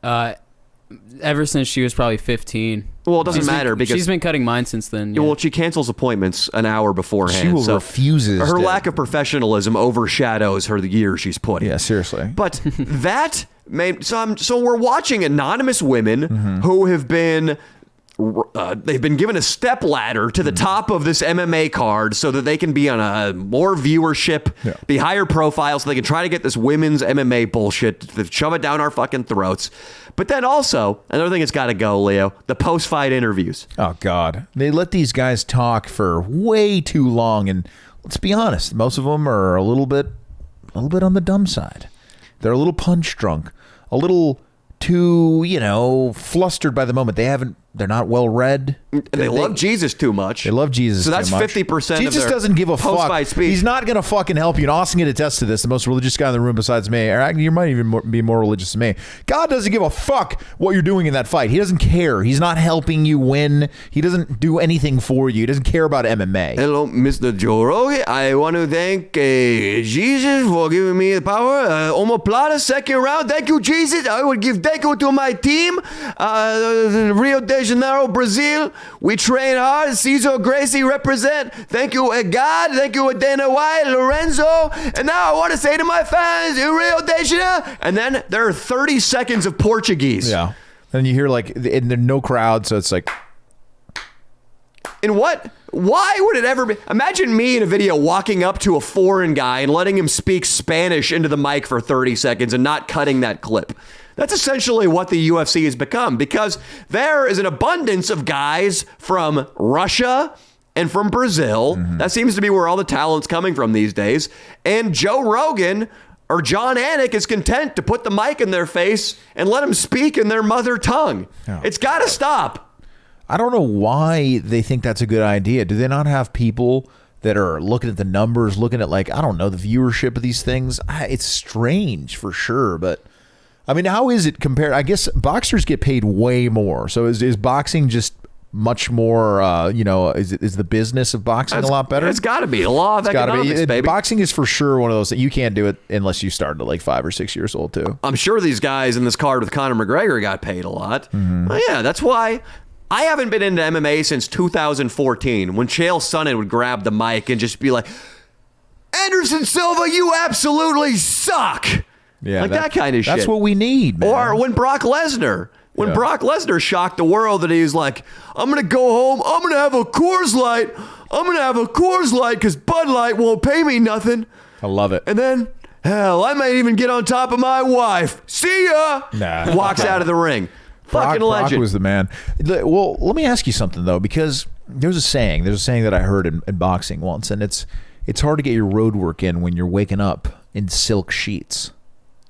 Ever since she was probably 15. Well, it doesn't matter because she's been cutting mine since then. Yeah. Well, she cancels appointments an hour beforehand. She refuses. Her lack of professionalism overshadows the year she's put in. Yeah, seriously. But that made so we're watching anonymous women who have been. They've been given a step ladder to the top of this MMA card so that they can be on a more viewership, be higher profile, so they can try to get this women's MMA bullshit, shove it down our fucking throats. But then also, another thing that's got to go, Leo, the post-fight interviews. Oh, God. They let these guys talk for way too long, and let's be honest, most of them are a little bit on the dumb side. They're a little punch drunk, a little too, flustered by the moment. They're not well read. They love Jesus too much. They love Jesus. So that's too much. 50%. Jesus of their doesn't give a fuck. post-fight speech. He's not going to fucking help you. And Austin can attest to this. The most religious guy in the room besides me. Or you might even be more religious than me. God doesn't give a fuck what you're doing in that fight. He doesn't care. He's not helping you win. He doesn't do anything for you. He doesn't care about MMA. Hello, Mr. Joe Rogan. I want to thank Jesus for giving me the power. Omoplata, second round. Thank you, Jesus. I would give thank you to my team. Rio de Janeiro, Brazil. We train hard. Cesar Gracie represent. Thank you, God. Thank you, Dana White, Lorenzo. And now I want to say to my fans in Rio de Janeiro. And then there are 30 seconds of Portuguese. Yeah. And you hear and there's no crowd, so it's like. And why would it ever be? Imagine me in a video walking up to a foreign guy and letting him speak Spanish into the mic for 30 seconds and not cutting that clip. That's essentially what the UFC has become, because there is an abundance of guys from Russia and from Brazil. That seems to be where all the talent's coming from these days. And Joe Rogan or John Anik is content to put the mic in their face and let them speak in their mother tongue. Yeah. It's got to stop. I don't know why they think that's a good idea. Do they not have people that are looking at the numbers, looking at the viewership of these things? It's strange for sure, but I mean, how is it compared? I guess boxers get paid way more. So is boxing just much more, is the business of boxing a lot better? It's got to be. The law of economics, baby. Boxing is for sure one of those that you can't do it unless you started at 5 or 6 years old, too. I'm sure these guys in this card with Conor McGregor got paid a lot. Well, yeah, that's why I haven't been into MMA since 2014, when Chael Sonnen would grab the mic and just be like, Anderson Silva, you absolutely suck. Yeah, that kind of shit. That's what we need, man. Or when Brock Lesnar shocked the world that he's like, I'm going to go home. I'm going to have a Coors Light. I'm going to have a Coors Light because Bud Light won't pay me nothing. I love it. And then, hell, I might even get on top of my wife. See ya. Nah. Walks out of the ring. Fucking legend. Brock was the man. Well, let me ask you something, though, because there's a saying that I heard in boxing once, and it's hard to get your road work in when you're waking up in silk sheets.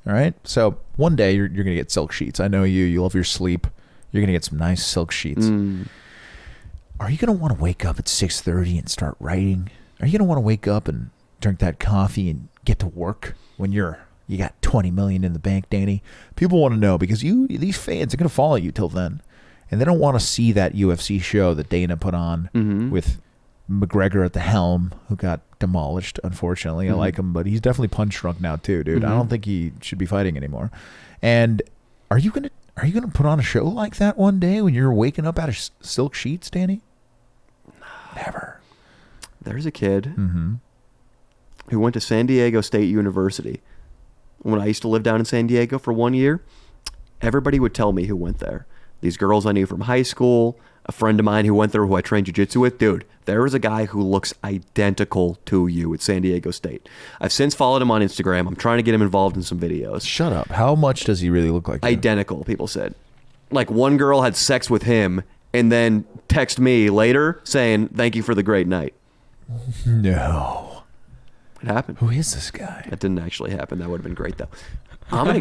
All right. So one day you're going to get silk sheets. I know you love your sleep. You're going to get some nice silk sheets. Are you going to want to wake up at 6:30 and start writing? Are you going to want to wake up and drink that coffee and get to work when you got $20 million in the bank, Danny? People want to know because these fans are going to follow you till then. And they don't want to see that UFC show that Dana put on with McGregor at the helm, who got demolished, unfortunately. I like him, but he's definitely punch drunk now too, dude. I don't think he should be fighting anymore. And are you gonna put on a show like that one day when you're waking up out of silk sheets, Danny? Never. There's a kid who went to San Diego State University. When I used to live down in San Diego for 1 year, everybody would tell me who went there. These girls I knew from high school, a friend of mine who went there who I trained jiu-jitsu with. Dude, there is a guy who looks identical to you at San Diego State. I've since followed him on Instagram. I'm trying to get him involved in some videos. Shut up. How much does he really look like you? Identical, people said. Like one girl had sex with him and then text me later saying, thank you for the great night. No. It happened. Who is this guy? That didn't actually happen. That would have been great, though.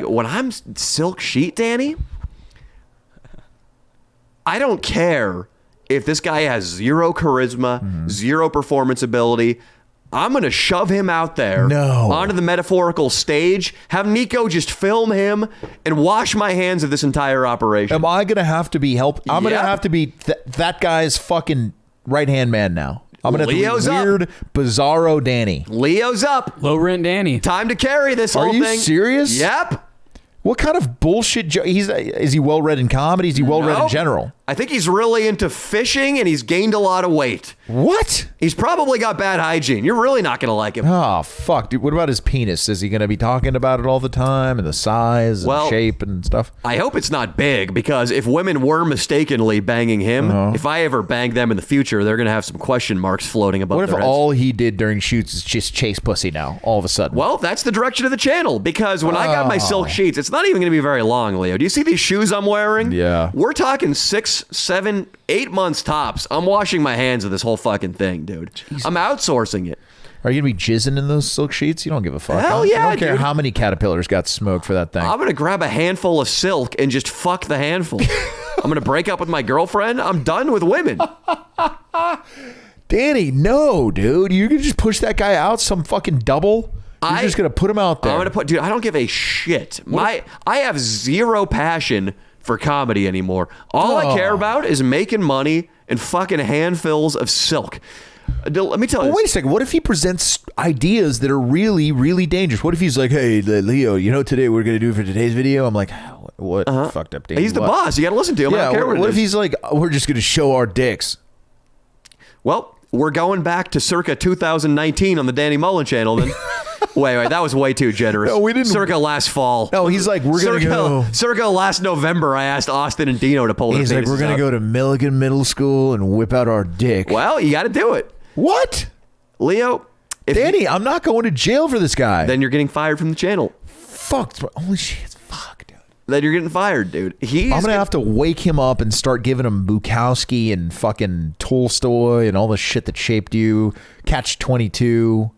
When I'm silk sheet, Danny, I don't care if this guy has zero charisma, zero performance ability. I'm going to shove him out there onto the metaphorical stage, have Nico just film him, and wash my hands of this entire operation. Am I going to have to be I'm going to have to be that guy's fucking right-hand man now. I'm going to have to be weird, bizarro Danny. Leo's up. Low rent Danny. Time to carry this whole thing. Are you serious? Yep. What kind of bullshit? Is he well read in comedy? Is he well read in general? I think he's really into fishing and he's gained a lot of weight. What? He's probably got bad hygiene. You're really not going to like him. Oh, fuck, dude. What about his penis? Is he going to be talking about it all the time and the size and shape and stuff? I hope it's not big, because if women were mistakenly banging him, if I ever bang them in the future, they're going to have some question marks floating above their heads. What if all he did during shoots is just chase pussy now, all of a sudden? Well, that's the direction of the channel, because when I got my silk sheets, it's not even going to be very long, Leo. Do you see these shoes I'm wearing? Yeah. We're talking 6, 7, 8 months tops. I'm washing my hands of this whole fucking thing, dude. Jesus. I'm outsourcing it. Are you going to be jizzing in those silk sheets? You don't give a fuck. Hell yeah, You don't care dude. how many caterpillars got smoked for that thing. I'm going to grab a handful of silk and just fuck the handful. I'm going to break up with my girlfriend. I'm done with women. Danny, no, dude. You can just push that guy out, some fucking double. You're just going to put him out there. I'm going to dude, I don't give a shit. I have zero passion for comedy anymore. All I care about is making money and fucking handfuls of silk. Let me tell you. Wait a second. What if he presents ideas that are really, really dangerous? What if he's like, hey, Leo, you know what today we're going to do for today's video? I'm like, what fucked up, Danny? He's the boss. You got to listen to him. Yeah, I don't care what if he's like, we're just going to show our dicks? Well, we're going back to circa 2019 on the Danny Mullen channel then. Wait, that was way too generous. No, we didn't. Circa last fall. No, he's like, we're going to go. Circa last November, I asked Austin and Dino to pull their He's like, we're going to go to Milligan Middle School and whip out our dick. Well, you got to do it. What? Leo. Danny, I'm not going to jail for this guy. Then you're getting fired from the channel. Fuck. Holy shit. Fuck, dude. Then you're getting fired, dude. I'm going to have to wake him up and start giving him Bukowski and fucking Tolstoy and all the shit that shaped you. Catch 22.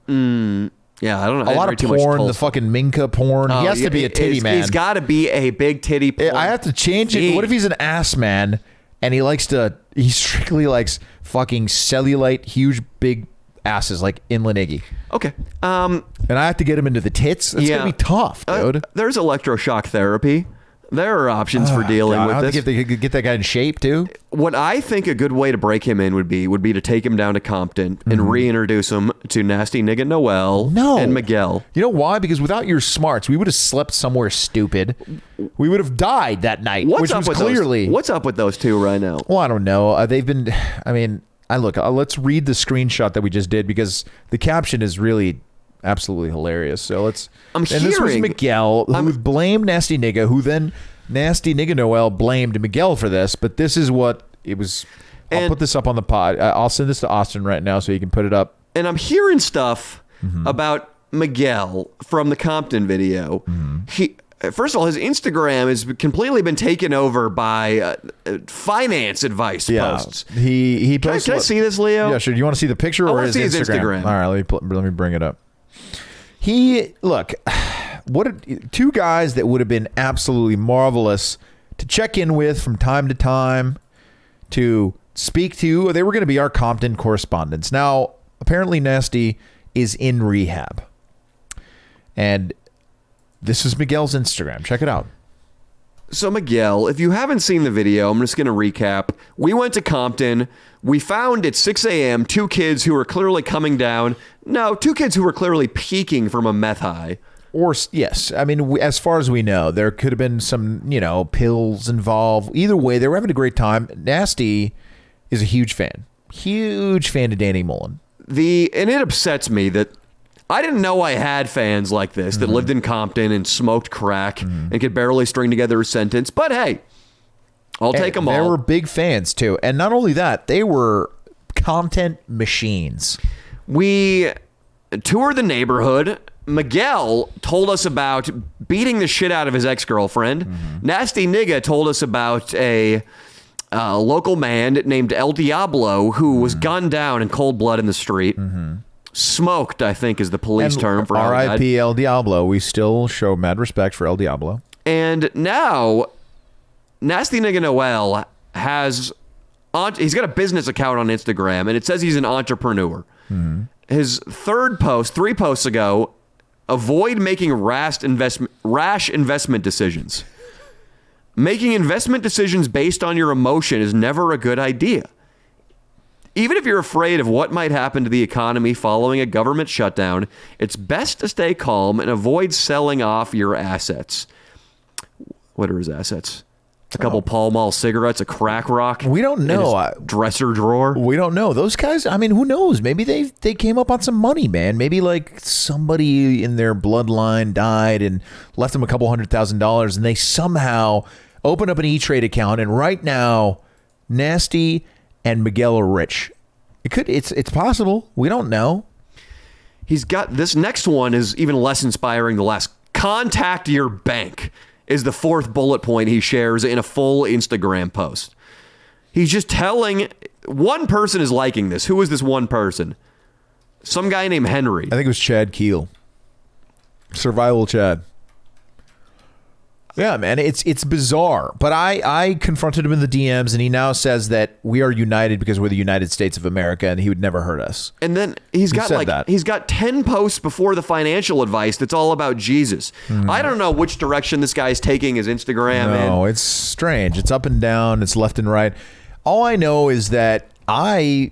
Yeah, I don't know. A lot of porn, the fucking Minka porn. He has to be a titty man. He's got to be a big titty porn. I have to change it. What if he's an ass man and he strictly likes fucking cellulite, huge, big asses like Inland Iggy? Okay. And I have to get him into the tits? That's going to be tough, dude. There's electroshock therapy. There are options for dealing with this. Get that guy in shape too. What I think a good way to break him in would be to take him down to Compton and reintroduce him to Nasty Nigga Noel and Miguel. You know why? Because without your smarts, we would have slept somewhere stupid. We would have died that night. What's up with those two right now? Well, I don't know. They've been. I mean, let's read the screenshot that we just did, because the caption is really absolutely hilarious. So this was Miguel, who blamed Nasty Nigga, who then Nasty Nigga Noel blamed Miguel for this, but this is what it was. I'll put this up on the pod. I'll send this to Austin right now so he can put it up. And I'm hearing stuff about Miguel from the Compton video. First of all, his Instagram has completely been taken over by finance advice posts. He posts. Can I see this, Leo? Yeah, sure. Do you want to see the picture or his Instagram? All right, let me bring it up. Two guys that would have been absolutely marvelous to check in with from time to time, to speak to. They were going to be our Compton correspondents. Now, apparently Nasty is in rehab. And this is Miguel's Instagram. Check it out. So Miguel, if you haven't seen the video, I'm just going to recap. We went to Compton. We found at 6 a.m. two kids who were clearly coming down. No, two kids who were clearly peaking from a meth high. Or, yes. I mean, as far as we know, there could have been some, pills involved. Either way, they were having a great time. Nasty is a huge fan. Huge fan of Danny Mullen. And it upsets me that I didn't know I had fans like this that lived in Compton and smoked crack and could barely string together a sentence. But hey, I'll take them all. They were big fans too. And not only that, they were content machines. We toured the neighborhood. Miguel told us about beating the shit out of his ex-girlfriend. Nasty Nigga told us about a local man named El Diablo who was gunned down in cold blood in the street. Smoked, I think, is the police term for R.I.P. El Diablo. We still show mad respect for El Diablo. And now, Nasty Nigga Noel he's got a business account on Instagram, and it says he's an entrepreneur. His third post, 3 posts ago, avoid making rash investment decisions. Making investment decisions based on your emotion is never a good idea. Even if you're afraid of what might happen to the economy following a government shutdown, it's best to stay calm and avoid selling off your assets. What are his assets? A couple Pall Mall cigarettes, a crack rock. We don't know. Dresser drawer. We don't know. Those guys, I mean, who knows? Maybe they came up on some money, man. Maybe like somebody in their bloodline died and left them a couple $100,000, and they somehow opened up an E-Trade account, and right now, Nasty and Miguel are rich. It's possible. We don't know. He's got this next one is even less inspiring. The last, contact your bank, is the fourth bullet point he shares in a full Instagram post. He's just telling, one person is liking this. Who is this one person? Some guy named Henry. I think it was Chad Keel. Survival Chad. Yeah, man, it's bizarre. But I confronted him in the DMs, and he now says that we are united because we're the United States of America, and he would never hurt us. And then he's got 10 posts before the financial advice that's all about Jesus. I don't know which direction this guy's taking his Instagram. No, it's strange. It's up and down. It's left and right. All I know is that I'm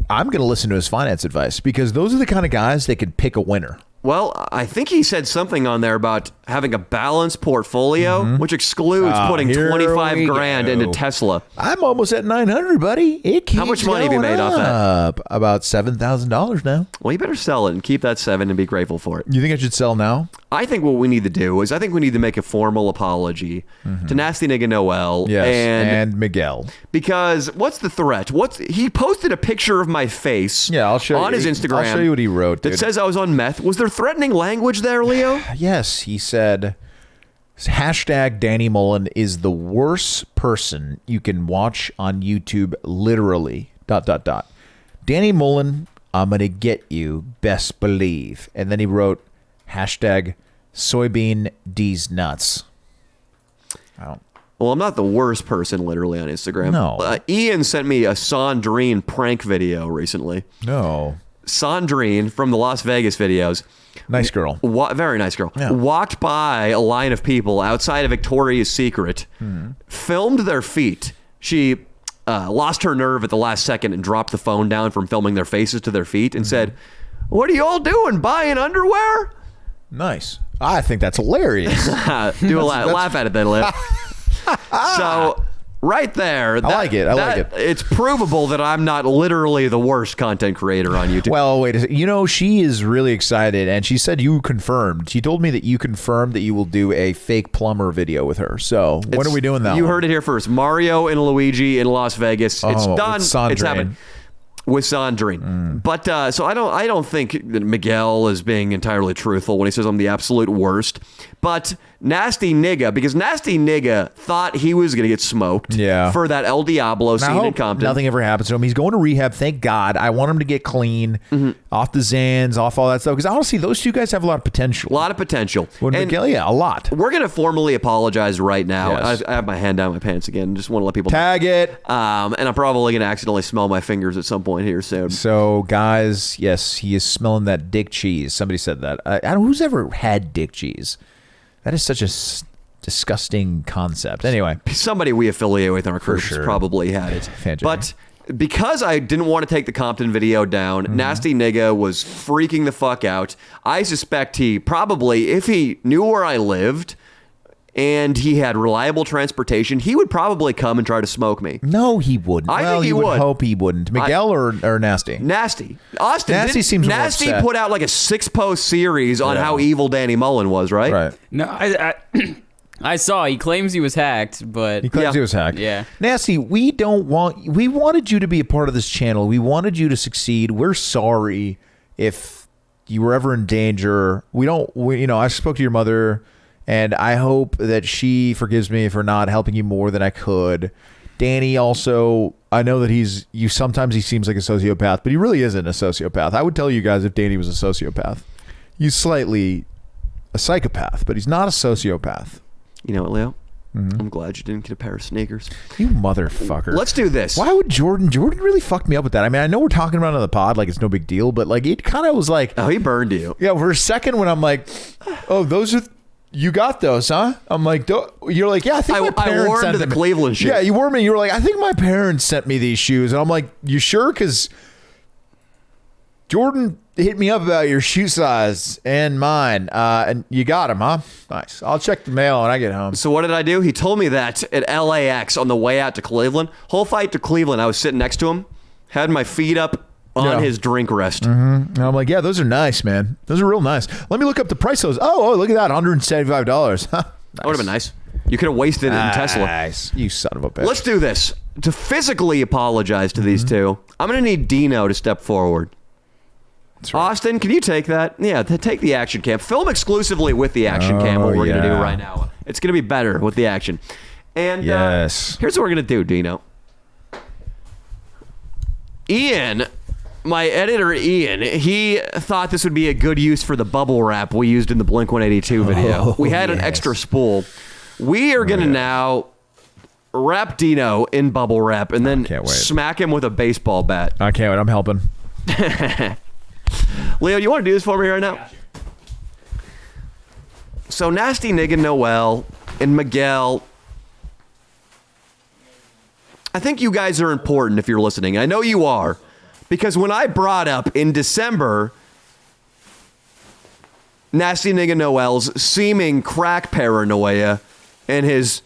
going to listen to his finance advice, because those are the kind of guys that could pick a winner. Well, I think he said something on there about having a balanced portfolio, which excludes putting 25 grand into Tesla. I'm almost at 900, buddy. It keeps How much money have you made off that? About $7,000 now. Well, you better sell it and keep that 7 and be grateful for it. You think I should sell now? I think what we need to do is we need to make a formal apology to Nasty Nigga Noel and Miguel. Because what's the threat? He posted a picture of my face I'll show on his Instagram. I'll show you what he wrote, dude. That says I was on meth. Was there threatening language there, Leo? Yes, he said, #Danny Mullen is the worst person you can watch on YouTube, literally, ... Danny Mullen, I'm going to get you, best believe. And then he wrote, #soybean D's nuts. Well, I'm not the worst person literally on Instagram. No. Ian sent me a Sandrine prank video recently. No. Sandrine from the Las Vegas videos. Nice girl. Very nice girl. Yeah. Walked by a line of people outside of Victoria's Secret, filmed their feet. She lost her nerve at the last second and dropped the phone down from filming their faces to their feet and said, "What are you all doing? Buying underwear?" Nice. I think that's hilarious. Laugh at it then, Lip. So, right there. I like it. It's provable that I'm not literally the worst content creator on YouTube. Well, wait a second. She is really excited, and she said you confirmed. She told me that you confirmed that you will do a fake plumber video with her. So, when are we doing that? You heard it here first. Mario and Luigi in Las Vegas. It's done. It's happening. With Sandrine. But so I don't think that Miguel is being entirely truthful when he says I'm the absolute worst. But Nasty Nigga, because Nasty Nigga thought he was going to get smoked for that El Diablo scene in Compton. Nothing ever happens to him. He's going to rehab, thank God. I want him to get clean, off the Xans, off all that stuff. Because honestly, those two guys have a lot of potential. And Miguel, a lot. We're going to formally apologize right now. Yes. I have my hand down my pants again. Just want to let people tag it. And I'm probably going to accidentally smell my fingers at some point here soon. So, guys, yes, he is smelling that dick cheese. Somebody said that. I don't. Who's ever had dick cheese? That is such a disgusting concept. Anyway, somebody we affiliate with in our group probably had it. But because I didn't want to take the Compton video down, Nasty Nigga was freaking the fuck out. I suspect he probably, if he knew where I lived and he had reliable transportation, he would probably come and try to smoke me. No, he wouldn't. I think he would hope he wouldn't. Miguel or Nasty? Nasty. Austin. Nasty seems more Nasty upset. put out like a 6-post series on how evil Danny Mullen was, right? Right. No, I saw. He claims he was hacked, but he claims he was hacked. Yeah. Nasty, we wanted you to be a part of this channel. We wanted you to succeed. We're sorry if you were ever in danger. I spoke to your mother, and I hope that she forgives me for not helping you more than I could. Danny also, I know that sometimes he seems like a sociopath, but he really isn't a sociopath. I would tell you guys if Danny was a sociopath. He's slightly a psychopath, but he's not a sociopath. You know what, Leo? I'm glad you didn't get a pair of sneakers. You motherfucker. Let's do this. Why would Jordan really fucked me up with that? I mean, I know we're talking about it on the pod like it's no big deal, but like it kind of was like... Oh, he burned you. Yeah, for a second when I'm like, oh, those are... You got those, huh? I'm like, you're like, yeah, I think my parents I wore sent them to the Cleveland shoe. Yeah, you wore me. You were like, I think my parents sent me these shoes. And I'm like, you sure? Because Jordan hit me up about your shoe size and mine, and you got them, huh? Nice. I'll check the mail when I get home. So what did I do? He told me that at LAX on the way out to Cleveland. Whole fight to Cleveland, I was sitting next to him, had my feet up on his drink rest. And I'm like, yeah, those are nice, man. Those are real nice. Let me look up the price of those. Oh, look at that, $175. Huh? Nice. That would have been nice. You could have wasted it in Tesla. Nice. You son of a bitch. Let's do this. To physically apologize to these two, I'm going to need Dino to step forward. Right. Austin, can you take that? Yeah, take the action cam. Film exclusively with the action cam, what we're going to do right now. It's going to be better with the action. And here's what we're going to do, Dino. Ian, my editor Ian, he thought this would be a good use for the bubble wrap we used in the Blink-182 video. We had an extra spool. We are going to now wrap Dino in bubble wrap and then smack him with a baseball bat. I can't wait. I'm helping. Leo, you want to do this for me right now? So Nasty Nigga Noel and Miguel, I think you guys are important if you're listening. I know you are. Because when I brought up in December Nasty Nigga Noel's seeming crack paranoia and his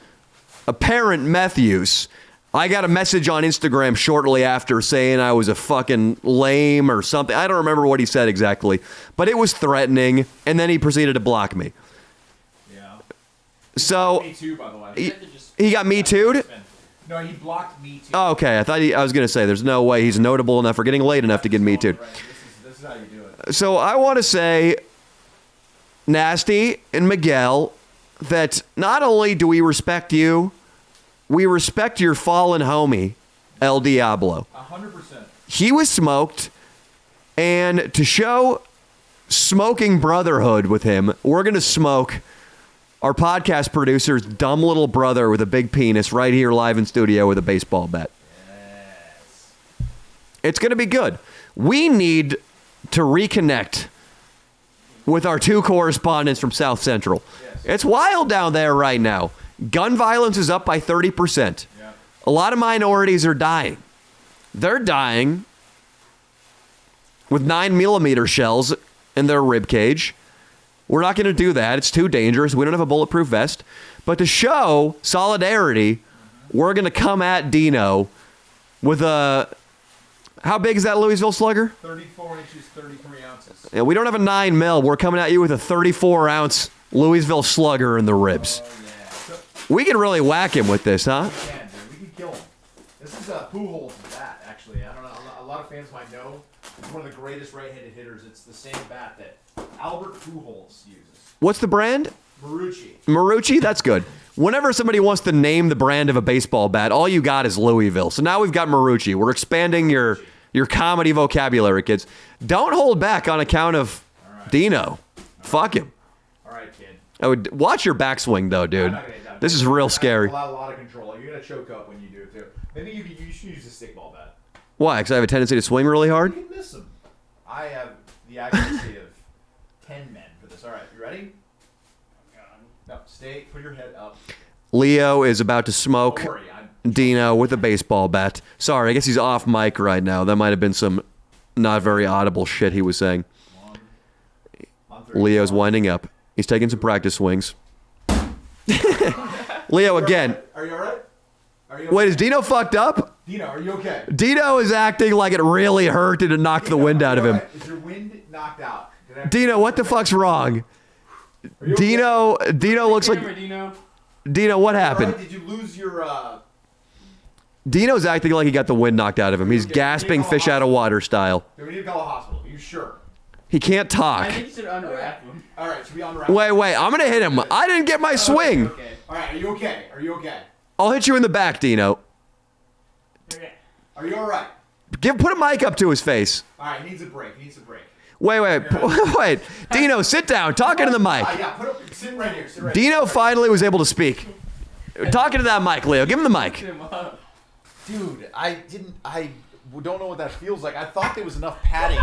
apparent meth use, I got a message on Instagram shortly after saying I was a fucking lame or something. I don't remember what he said exactly, but it was threatening, and then he proceeded to block me. Yeah. So me too, by the way. He got me too'd? No, he blocked me too. Oh, okay. I was going to say, there's no way he's notable enough or getting late enough to get me too'd. Right. This is how you do it. So I want to say, Nasty and Miguel, that not only do we respect you, we respect your fallen homie, El Diablo. 100%. He was smoked, and to show smoking brotherhood with him, we're going to smoke our podcast producer's dumb little brother with a big penis right here live in studio with a baseball bat. Yes. It's going to be good. We need to reconnect with our two correspondents from South Central. Yes. It's wild down there right now. Gun violence is up by 30%. Yeah. A lot of minorities are dying. They're dying with 9mm shells in their rib cage. We're not going to do that. It's too dangerous. We don't have a bulletproof vest. But to show solidarity, we're going to come at Dino with a... How big is that Louisville Slugger? 34 inches, 33 ounces. Yeah, we don't have a 9mm. We're coming at you with a 34-ounce Louisville Slugger in the ribs. We could really whack him with this, huh? We can, dude. We can kill him. This is Pujols' bat, actually. I don't know. A lot of fans might know. It's one of the greatest right-handed hitters. It's the same bat that Albert Pujols uses. What's the brand? Marucci. Marucci? That's good. Whenever somebody wants to name the brand of a baseball bat, all you got is Louisville. So now we've got Marucci. We're expanding your comedy vocabulary, kids. Don't hold back on account of Dino. Fuck him. All right, kid. I would watch your backswing, though, dude. This is real scary. A lot of control. You're going to choke up when you do it, too. Maybe you should use a stickball bat. Why? Because I have a tendency to swing really hard? You can miss them. I have the accuracy of 10 men for this. All right, you ready? No, stay. Put your head up. Leo is about to smoke Don't worry, Dino with a baseball bat. Sorry, I guess he's off mic right now. That might have been some not very audible shit he was saying. Leo's winding up. He's taking some practice swings. Leo again. Are you all right? Are you okay? Wait, is Dino fucked up? Dino, are you okay? Dino is acting like it really hurt and it knocked the wind out of him. Is your wind knocked out? Dino, what the fuck's wrong? Dino looks like... Dino, what happened? Right? Did you lose your... Dino's acting like he got the wind knocked out of him. He's gasping fish out of water style. Do we need to call a hospital? Are you sure? He can't talk. I think you should unwrap him. All right, should we unwrap? Wait, I'm gonna hit him. I didn't get my swing. Okay. All right, are you okay? Are you okay? I'll hit you in the back, Dino. Okay. Are you all right? Put a mic up to his face. All right, he needs a break. He needs a break. Wait. Dino, sit down. Talking to the mic. Yeah, sit right here. Dino finally was able to speak. Talking to that mic, Leo. Give him the mic. Dude, I don't know what that feels like. I thought there was enough padding.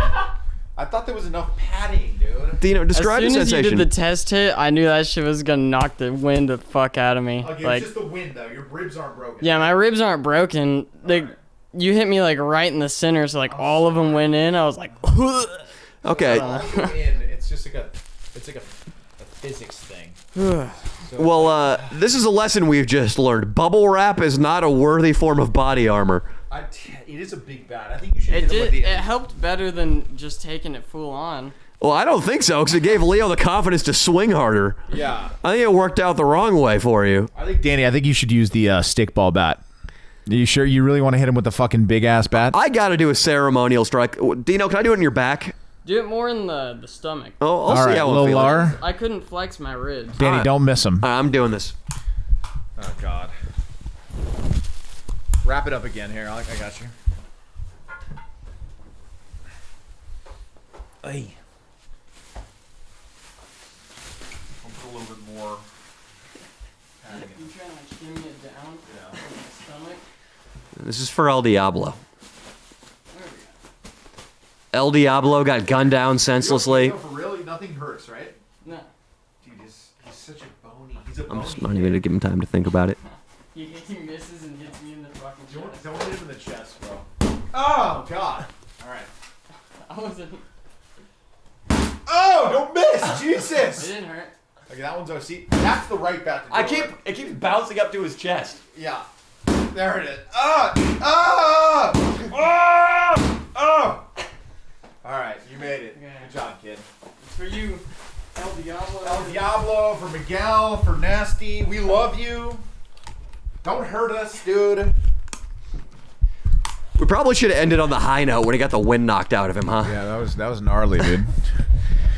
Dude. Dino, describe the sensation. As soon as you did the test hit, I knew that shit was gonna knock the wind the fuck out of me. Okay, like, it's just the wind though. Your ribs aren't broken. Yeah, my ribs aren't broken. you hit me like right in the center, so like all of them went in. I was like, Okay. It's just like a physics thing. Well, this is a lesson we've just learned. Bubble wrap is not a worthy form of body armor. It is a big bat. I think you should. it helped better than just taking it full on. Well, I don't think so, because it gave Leo the confidence to swing harder. Yeah. I think it worked out the wrong way for you. Danny, I think you should use the stickball bat. Are you sure you really want to hit him with the fucking big ass bat? I got to do a ceremonial strike. Dino, can I do it in your back? Do it more in the stomach. Oh, I'll see how it Lil feels. Lar. I couldn't flex my ribs. Danny, don't miss him. I'm doing this. Oh, God. Wrap it up again here. I got you. Hey. I'll put a little bit more. You trying to shimmy it down? Yeah. In the stomach? This is for El Diablo. El Diablo got gunned down senselessly. For real, nothing hurts, right? No. Dude, he's such a bony. He's a I'm just not even going to give him time to think about it. He misses and hits me in the fucking chest. Don't hit him in the chest, bro. Oh, God. All right. I wasn't. Oh, don't miss. It Jesus. didn't hurt. Okay, that one's OC. That's the right bat to do. It keeps bouncing up to his chest. Yeah. There it is. Oh! All right, you made it. Okay. Good job, kid. It's for you, El Diablo. El Diablo, for Miguel, for Nasty. We love you. Don't hurt us, dude. We probably should have ended on the high note when he got the wind knocked out of him, huh? Yeah, that was gnarly, dude.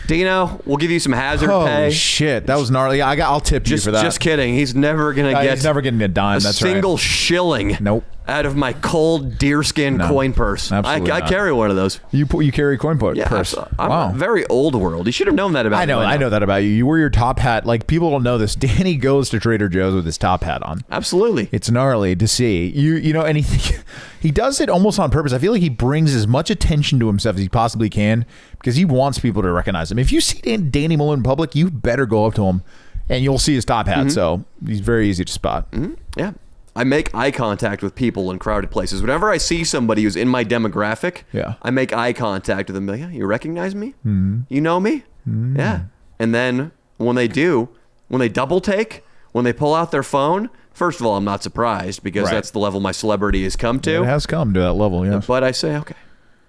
Dino, we'll give you some hazard Holy pay. shit, that was gnarly. I'll tip you for that. Just kidding. He's never going to get He's never getting a dime. a That's single right. shilling Nope. out of my cold deerskin coin purse. Absolutely I not. carry one of those. You carry coin purse. I'm Wow. very old world. You should have known that about me. I know that about you. You wear your top hat. Like, people don't know this. Danny goes to Trader Joe's with his top hat on. Absolutely. It's gnarly to see. You know, and he does it almost on purpose. I feel like he brings as much attention to himself as he possibly can because he wants people to recognize him. If you see Danny Mullen in public, you better go up to him and you'll see his top hat. So he's very easy to spot. Yeah. I make eye contact with people in crowded places. Whenever I see somebody who's in my demographic, I make eye contact with them. Like, yeah, you recognize me? You know me? Yeah. And then when they do, when they double take, when they pull out their phone, first of all, I'm not surprised because that's the level my celebrity has come to. It has come to that level, yes. But I say, okay,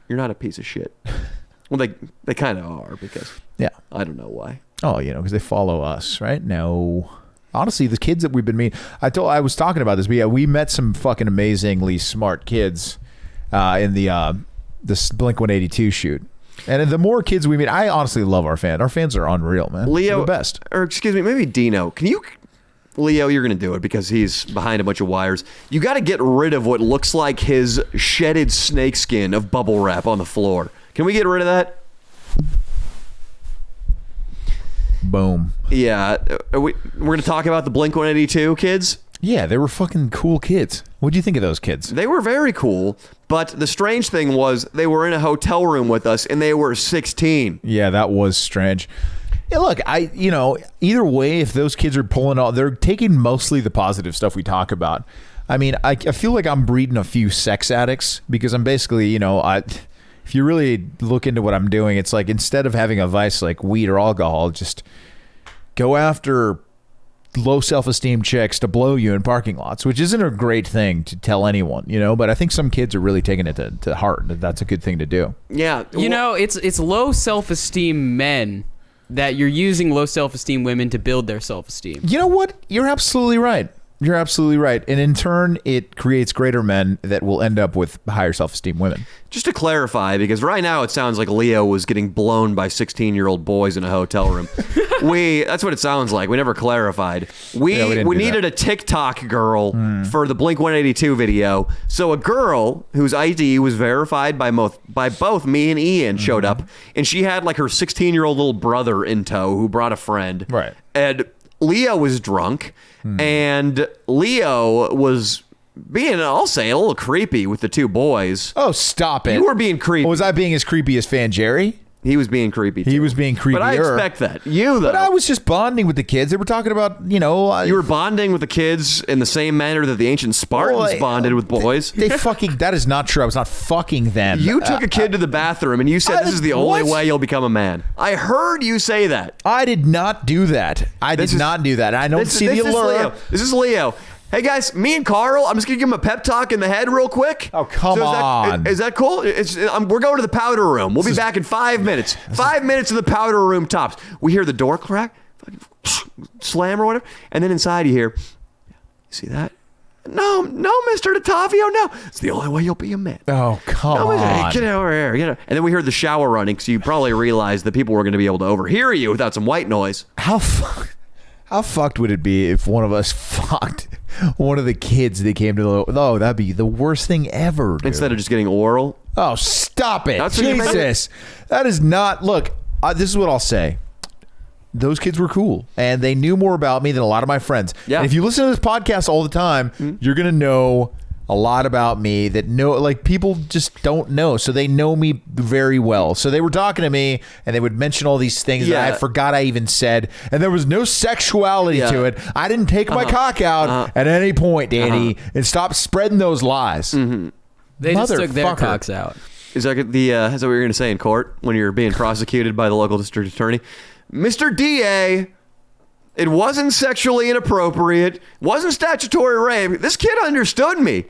you're not a piece of shit. Well, they kind of are because I don't know why. Oh, because they follow us, right? No. Honestly, the kids that we've been meeting, I was talking about this, but we met some fucking amazingly smart kids in the Blink-182 shoot. And the more kids we meet, I honestly love our fans. Our fans are unreal, man. Leo, they're the best. Or excuse me, maybe Dino. Leo, you're going to do it because he's behind a bunch of wires. You got to get rid of what looks like his shedded snakeskin of bubble wrap on the floor. Can we get rid of that? Boom. Yeah. We're going to talk about the Blink-182 kids? Yeah, they were fucking cool kids. What do you think of those kids? They were very cool, but the strange thing was they were in a hotel room with us and they were 16. Yeah, that was strange. Yeah, look, either way, if those kids are pulling out, they're taking mostly the positive stuff we talk about. I mean, I feel like I'm breeding a few sex addicts because I'm basically, if you really look into what I'm doing, it's like instead of having a vice like weed or alcohol, just go after low self-esteem chicks to blow you in parking lots, which isn't a great thing to tell anyone, but I think some kids are really taking it to heart. That's a good thing to do. Yeah. It's low self-esteem men that you're using low self-esteem women to build their self-esteem. You know what? You're absolutely right. You're absolutely right. And in turn, it creates greater men that will end up with higher self-esteem women. Just to clarify, because right now it sounds like Leo was getting blown by 16-year-old boys in a hotel room. That's what it sounds like. We never clarified. We needed a TikTok girl for the Blink-182 video. So a girl whose ID was verified by both me and Ian showed up, and she had like her 16-year-old little brother in tow who brought a friend. Right. And Leo was drunk, and Leo was being, I'll say, a little creepy with the two boys. Oh, stop it. You were being creepy. Was I being as creepy as Fan Jerry? He was being creepy, too. He was being creepier. But I expect that. You, though. But I was just bonding with the kids. They were talking about, you were bonding with the kids in the same manner that the ancient Spartans bonded with boys. They fucking... That is not true. I was not fucking them. You took a kid to the bathroom and you said this is the only way you'll become a man. I heard you say that. I did not do that. I did not do that. I don't see the allure. This is Leo. Hey guys, me and Carl, I'm just gonna give him a pep talk in the head real quick. Oh, come on. Is that cool? We're going to the powder room. We'll be back in 5 minutes. 5 minutes in the powder room tops. We hear the door crack, slam or whatever, and then inside you hear, see that? No, Mr. Ottavio, no. It's the only way you'll be a man. Oh, come on. Hey, get over here. And then we heard the shower running, so you probably realized that people were going to be able to overhear you without some white noise. How fucked would it be if one of us fucked one of the kids that came to the... Oh, that'd be the worst thing ever, dude. Instead of just getting oral? Oh, stop it. That's Jesus. That is not... Look, this is what I'll say. Those kids were cool, and they knew more about me than a lot of my friends. Yeah. And if you listen to this podcast all the time, you're going to know a lot about me that people just don't know. So they know me very well. So they were talking to me and they would mention all these things that I forgot I even said. And there was no sexuality to it. I didn't take my cock out at any point, Danny, and stop spreading those lies. Mm-hmm. They just took their cocks out. Is that what you're going to say in court when you're being prosecuted by the local district attorney? Mr. DA, it wasn't sexually inappropriate, wasn't statutory rape. This kid understood me.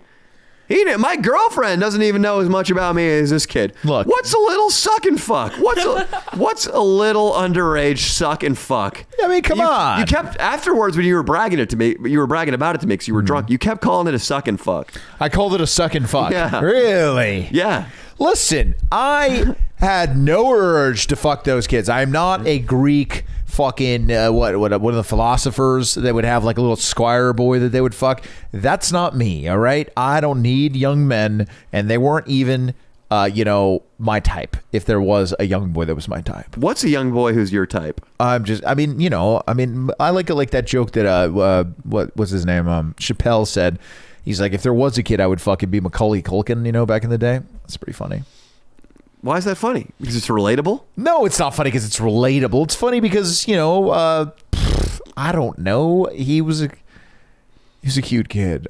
My girlfriend doesn't even know as much about me as this kid. Look, what's a little suck and fuck? What's a little underage suck and fuck? I mean, come on. You kept afterwards when you were bragging about it to me because you were drunk. You kept calling it a suck and fuck. I called it a suck and fuck. Yeah. Really? Yeah. Listen, I had no urge to fuck those kids. I'm not a Greek fucking what are the philosophers that would have like a little squire boy that they would fuck. That's not me. All right, I don't need young men, and they weren't even my type. If there was a young boy that was my type. What's a young boy who's your type? I like that joke that what was his name, Chappelle said. He's like, if there was a kid I would fucking be Macaulay Culkin, back in the day. That's pretty funny. Why is that funny? Because it's relatable? No, it's not funny because it's relatable. It's funny because, I don't know. He was a cute kid.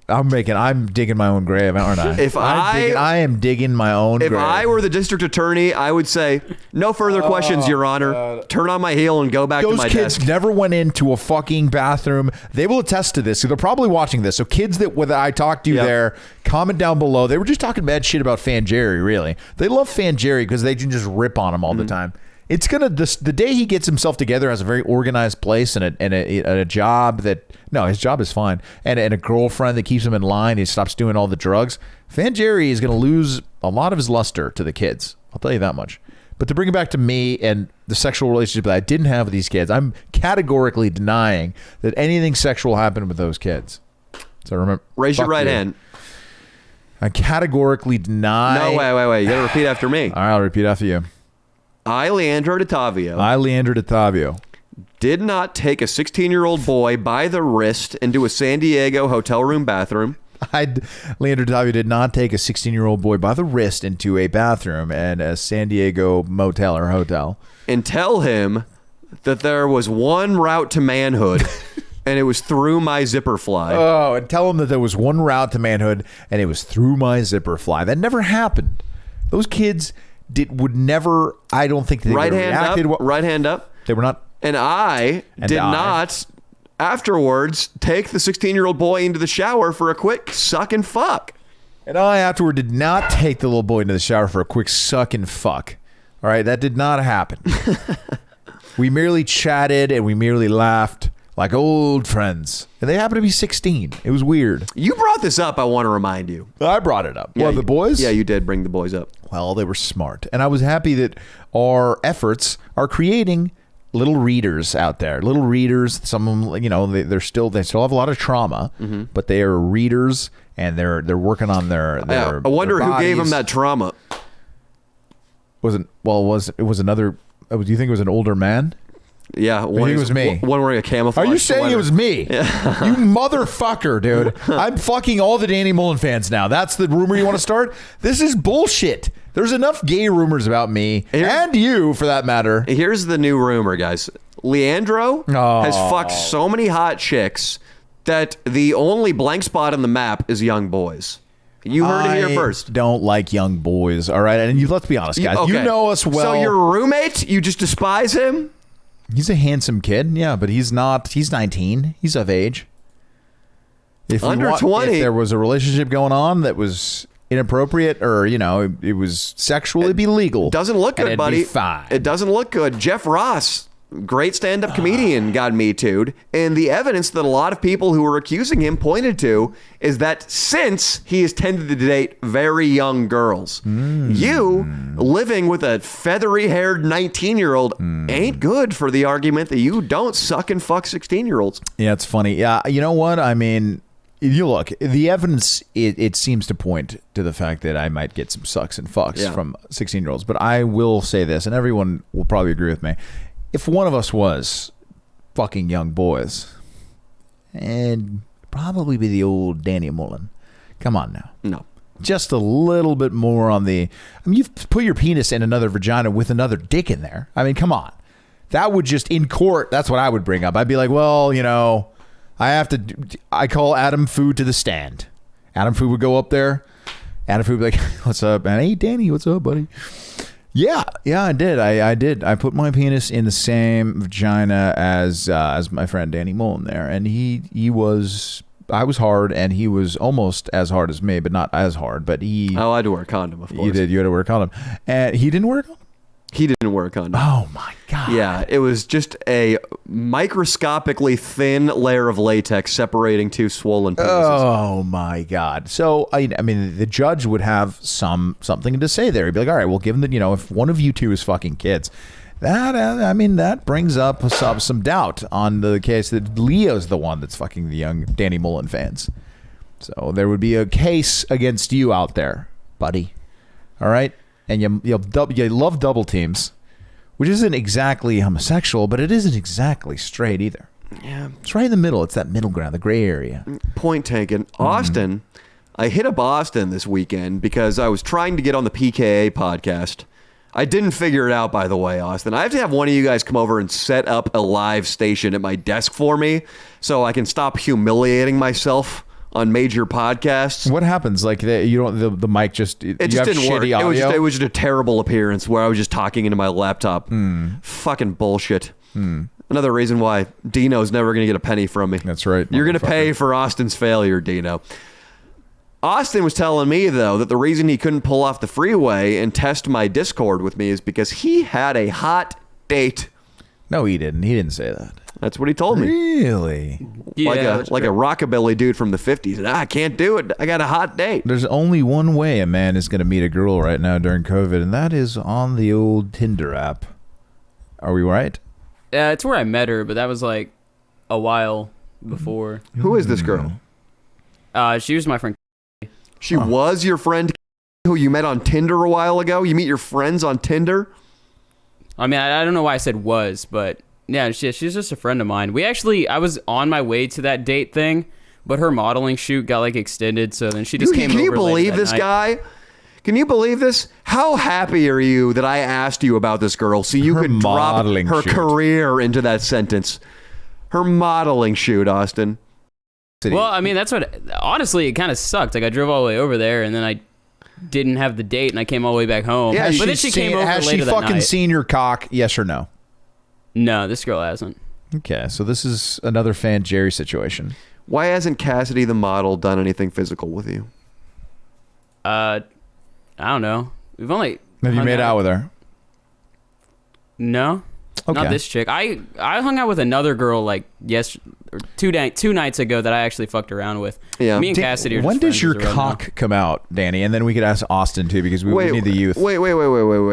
I'm digging my own grave, aren't I? I am digging my own grave. If I were the district attorney, I would say, no further questions, Your Honor. Turn on my heel and go back to my desk. Those kids never went into a fucking bathroom. They will attest to this. So they're probably watching this. So kids that I talked to there, comment down below. They were just talking bad shit about Fan Jerry, really. They love Fan Jerry because they can just rip on him all the time. It's the day he gets himself together, has a very organized place and a job his job is fine, and a girlfriend that keeps him in line. He stops doing all the drugs. Fan Jerry is going to lose a lot of his luster to the kids. I'll tell you that much. But to bring it back to me and the sexual relationship that I didn't have with these kids, I'm categorically denying that anything sexual happened with those kids. So remember, raise your right hand. I categorically deny. No, wait. You got to repeat after me. All right, I'll repeat after you. I, Leandro Ottavio, did not take a 16-year-old boy by the wrist into a San Diego hotel room bathroom. Leandro Ottavio did not take a 16-year-old boy by the wrist into a bathroom and a San Diego motel or hotel. And tell him that there was one route to manhood, and it was through my zipper fly. Oh, and tell him that there was one route to manhood, and it was through my zipper fly. That never happened. Those kids... would never. I don't think they right would hand reacted. up. Right hand up. They were not. And I did not afterwards take the 16-year-old boy into the shower for a quick suck and fuck. And I afterward did not take the little boy into the shower for a quick suck and fuck. All right, that did not happen. We merely chatted and we merely laughed like old friends. And they happened to be 16. It was weird. You brought this up, I want to remind you. I brought it up. Yeah, the boys? Yeah, you did bring the boys up. Well, they were smart. And I was happy that our efforts are creating little readers out there. Little readers. Some of them, they still have a lot of trauma, but they are readers and they're working on their I wonder who gave them that trauma. Do you think it was an older man? Yeah, I think it was me. One wearing a camouflage. Are you saying sweater. it was me? You motherfucker, dude. I'm fucking all the Danny Mullen fans now. That's the rumor you want to start? This is bullshit. There's enough gay rumors about me and you, for that matter. Here's the new rumor, guys. Leandro has fucked so many hot chicks that the only blank spot on the map is young boys. You heard it here first. Don't like young boys, all right? And let's be honest, guys. You know us well. So your roommate, you just despise him? He's a handsome kid, yeah, but he's not. He's 19. He's of age. Under 20. If there was a relationship going on that was inappropriate, or it was sexual, it'd be legal. Doesn't look good, buddy. Be fine. It doesn't look good. Jeff Ross, great stand-up comedian, got Me Too'd, and the evidence that a lot of people who were accusing him pointed to is that since he has tended to date very young girls, you living with a feathery-haired 19-year-old ain't good for the argument that you don't suck and fuck 16-year-olds. Yeah, it's funny. Yeah, you know what? I mean, you look, the evidence, it seems to point to the fact that I might get some sucks and fucks from 16-year-olds. But I will say this, and everyone will probably agree with me. If one of us was fucking young boys, it'd probably be the old Danny Mullen. Come on now. No. Just a little bit more on the... I mean, you've put your penis in another vagina with another dick in there. I mean, come on. That would just, in court, that's what I would bring up. I'd be like, well, I call Adam Food to the stand. Adam Food would go up there. Adam Food would be like, what's up, man? Hey, Danny, what's up, buddy? Yeah, I did. I did. I put my penis in the same vagina as my friend Danny Mullen there, and I was hard, and he was almost as hard as me, but not as hard. But I had to wear a condom, of course. You did. You had to wear a condom, and he didn't wear a condom. He didn't wear a condom. Oh my God. Yeah, it was just a microscopically thin layer of latex separating two swollen penises. Oh my God. So I mean, the judge would have something to say there. He'd be like, all right, well, given that if one of you two is fucking kids, that brings up some doubt on the case that Leo's the one that's fucking the young Danny Mullen fans. So there would be a case against you out there, buddy. All right. And you love double teams, which isn't exactly homosexual, but it isn't exactly straight either. Yeah. It's right in the middle. It's that middle ground, the gray area. Point taken. Austin, I hit up Austin this weekend because I was trying to get on the PKA podcast. I didn't figure it out, by the way, Austin. I have to have one of you guys come over and set up a live station at my desk for me so I can stop humiliating myself on major podcasts. What happens? Like the mic just it just didn't work. It was just a terrible appearance where I was just talking into my laptop. Fucking bullshit. Another reason why Dino's never going to get a penny from me. That's right. You're going to pay for Austin's failure, Dino. Austin was telling me, though, that the reason he couldn't pull off the freeway and test my Discord with me is because he had a hot date. No, he didn't. He didn't say that. That's what he told me. Really? Yeah, like a rockabilly dude from the 50s. I can't do it. I got a hot date. There's only one way a man is going to meet a girl right now during COVID, and that is on the old Tinder app. Are we right? Yeah, it's where I met her, but that was like a while before. Who is this girl? She was my friend. She was your friend who you met on Tinder a while ago? You meet your friends on Tinder? I mean, I don't know why I said was, but yeah, she's just a friend of mine. I was on my way to that date thing, but her modeling shoot got like extended, so then she just came over. Can you believe later this that night. guy? Can you believe this? How happy are you that I asked you about this girl so you could drop her career into that sentence? Her modeling shoot, Austin. Well, I mean, honestly, it kind of sucked. Like, I drove all the way over there, and then I didn't have the date, and I came all the way back home. Yeah, but then she came over has later she that fucking night. seen your cock, yes or no? No, this girl hasn't. Okay, so this is another Fan Jerry situation. Why hasn't Cassidy the model done anything physical with you? I don't know. We've only... Have you made out with her? No. Okay. Not this chick. I hung out with another girl like two nights ago that I actually fucked around with. Yeah. Me and Cassidy are just when does your friends cock come out, Danny? And then we could ask Austin too, because we need the youth. Wait.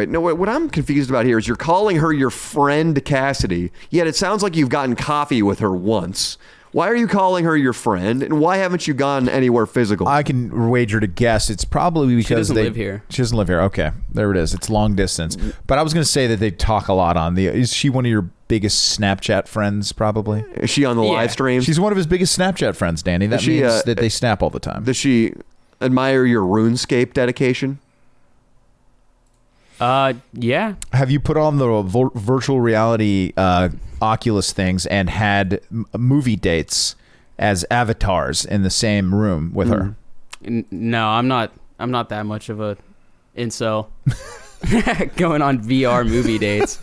No, what I'm confused about here is you're calling her your friend Cassidy, yet it sounds like you've gotten coffee with her once. Why are you calling her your friend, and why haven't you gone anywhere physical? I can wager to guess it's probably because she doesn't live here. She doesn't live here. Okay, there it is. It's long distance. But I was going to say that they talk a lot on the. Is she one of your biggest Snapchat friends? Probably. Is she on the live stream? She's one of his biggest Snapchat friends, Danny. That means that they snap all the time. Does she admire your RuneScape dedication? Yeah. Have you put on the virtual reality Oculus things and had movie dates as avatars in the same room with her? No, I'm not that much of a incel. Going on VR movie dates.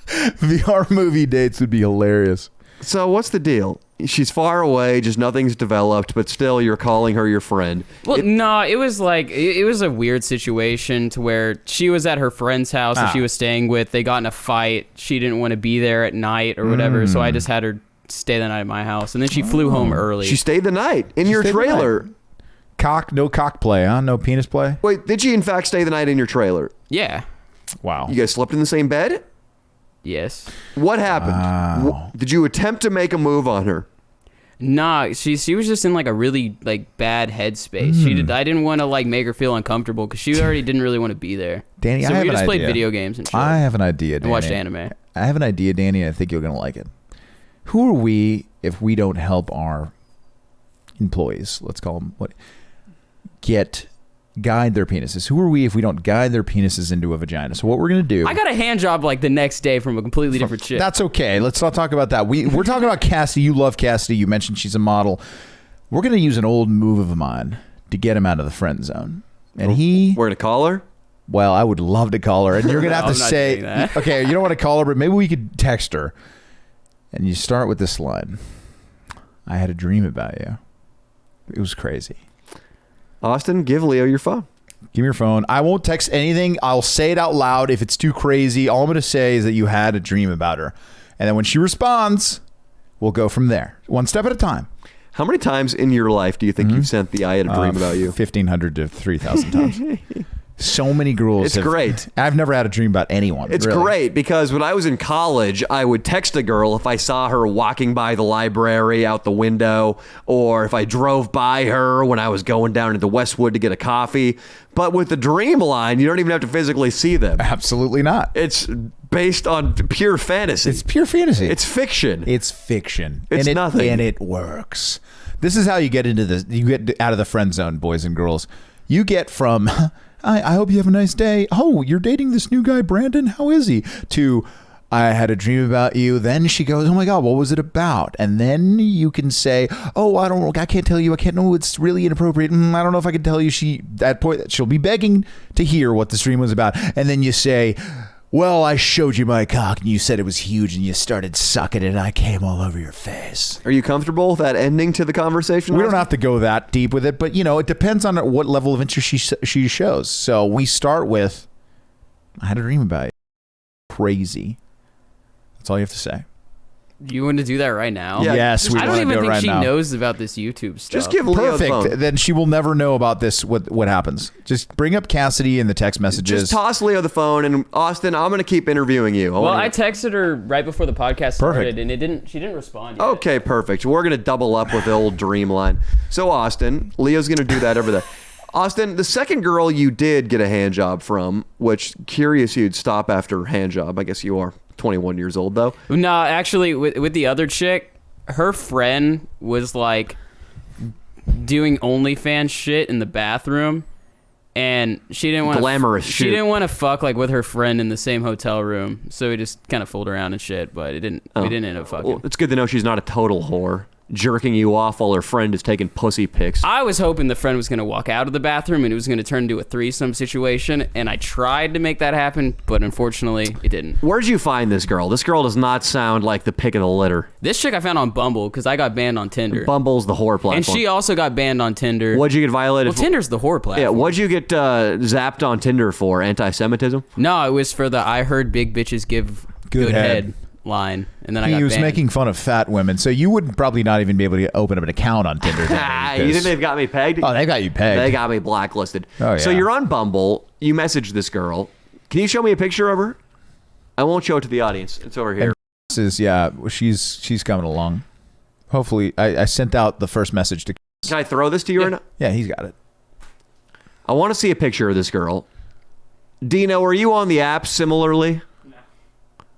VR movie dates would be hilarious. So what's the deal? She's far away, just nothing's developed, but still you're calling her your friend. Well, no, it was like, it was a weird situation to where she was at her friend's house that she was staying with. They got in a fight. She didn't want to be there at night or whatever, so I just had her stay the night at my house. And then she flew home early. She stayed the night in your trailer. No cock play, huh? No penis play? Wait, did she in fact stay the night in your trailer? Yeah. Wow. You guys slept in the same bed? Yes. What happened? Wow. Did you attempt to make a move on her? Nah, she was just in like a really like bad headspace. I didn't want to like make her feel uncomfortable because she already didn't really want to be there. Danny, so I have we an just played idea. video games and shit. I have an idea, Danny. And watched anime. I have an idea, Danny, and I think you're going to like it. Who are we if we don't help our employees, let's call them, guide their penises? Who are we if we don't guide their penises into a vagina? So what we're going to do... I got a hand job like the next day from a completely different chick. That's okay. Let's not talk about that. We're talking about Cassidy. You love Cassidy. You mentioned she's a model. We're going to use an old move of mine to get him out of the friend zone. And We're going to call her? Well, I would love to call her. And you're going to have I'm to not say... doing that. Okay, you don't want to call her, but maybe we could text her. And you start with this line. I had a dream about you. It was crazy. Austin, give Leo your phone. Give me your phone. I won't text anything. I'll say it out loud if it's too crazy. All I'm going to say is that you had a dream about her. And then when she responds, we'll go from there. One step at a time. How many times in your life do you think you've sent the I had a dream about you? 1,500 to 3,000 times. So many girls. It's great. I've never had a dream about anyone. It's really great because when I was in college, I would text a girl if I saw her walking by the library out the window, or if I drove by her when I was going down into Westwood to get a coffee. But with the dream line, you don't even have to physically see them. Absolutely not. It's based on pure fantasy. It's pure fantasy. It's fiction. It's fiction. It's and nothing. And it works. This is how you get into this. You get out of the friend zone, boys and girls. You get from... I hope you have a nice day. Oh, you're dating this new guy, Brandon? How is he? To, I had a dream about you. Then she goes, oh my God, what was it about? And then you can say, oh, I can't tell you. I can't know. It's really inappropriate. I don't know if I can tell you. That point, she'll be begging to hear what the stream was about. And then you say, well, I showed you my cock and you said it was huge and you started sucking it and I came all over your face. Are you comfortable with that ending to the conversation? We don't have to go that deep with it, but it depends on what level of interest she shows. So we start with, I had a dream about you. Crazy. That's all you have to say. You want to do that right now? Yeah. Yes, we I don't want to even do it think right she now. knows about this YouTube stuff. Just give Leo the phone. Perfect. Then she will never know about this. What happens? Just bring up Cassidy in the text messages. Just toss Leo the phone, and Austin, I'm going to keep interviewing you. Well, I texted her right before the podcast started, Perfect. and she didn't respond yet. Okay, perfect. We're going to double up with the old dream line. So, Austin, Leo's going to do that over there. Austin, the second girl you did get a hand job from, which curious you'd stop after hand job. I guess you are 21 years old, though. No, actually, with the other chick, her friend was like doing OnlyFans shit in the bathroom, and she didn't want Glamorous She shit. didn't want to fuck like with her friend in the same hotel room, so we just kind of fooled around and shit. But we didn't end up fucking. Well, it's good to know she's not a total whore, jerking you off while her friend is taking pussy pics. I was hoping the friend was going to walk out of the bathroom and it was going to turn into a threesome situation, and I tried to make that happen, but unfortunately, it didn't. Where'd you find this girl? This girl does not sound like the pick of the litter. This chick I found on Bumble because I got banned on Tinder. Bumble's the whore platform. And she also got banned on Tinder. What'd you get violated Well, for? Tinder's the whore platform. Yeah, what'd you get zapped on Tinder for? Anti-Semitism? No, it was for the I heard big bitches give good head line, and then I got He was banned. making fun of fat women, so you would probably not even be able to open up an account on Tinder. Danny, You think they've got me pegged? Oh, they got you pegged. They got me blacklisted. Oh, So yeah. you're on Bumble. You message this girl. Can you show me a picture of her? I won't show it to the audience. It's over here. She's coming along. Hopefully, I sent out the first message to. Can I throw this to you or not? Yeah, he's got it. I want to see a picture of this girl. Dino, are you on the app similarly? No.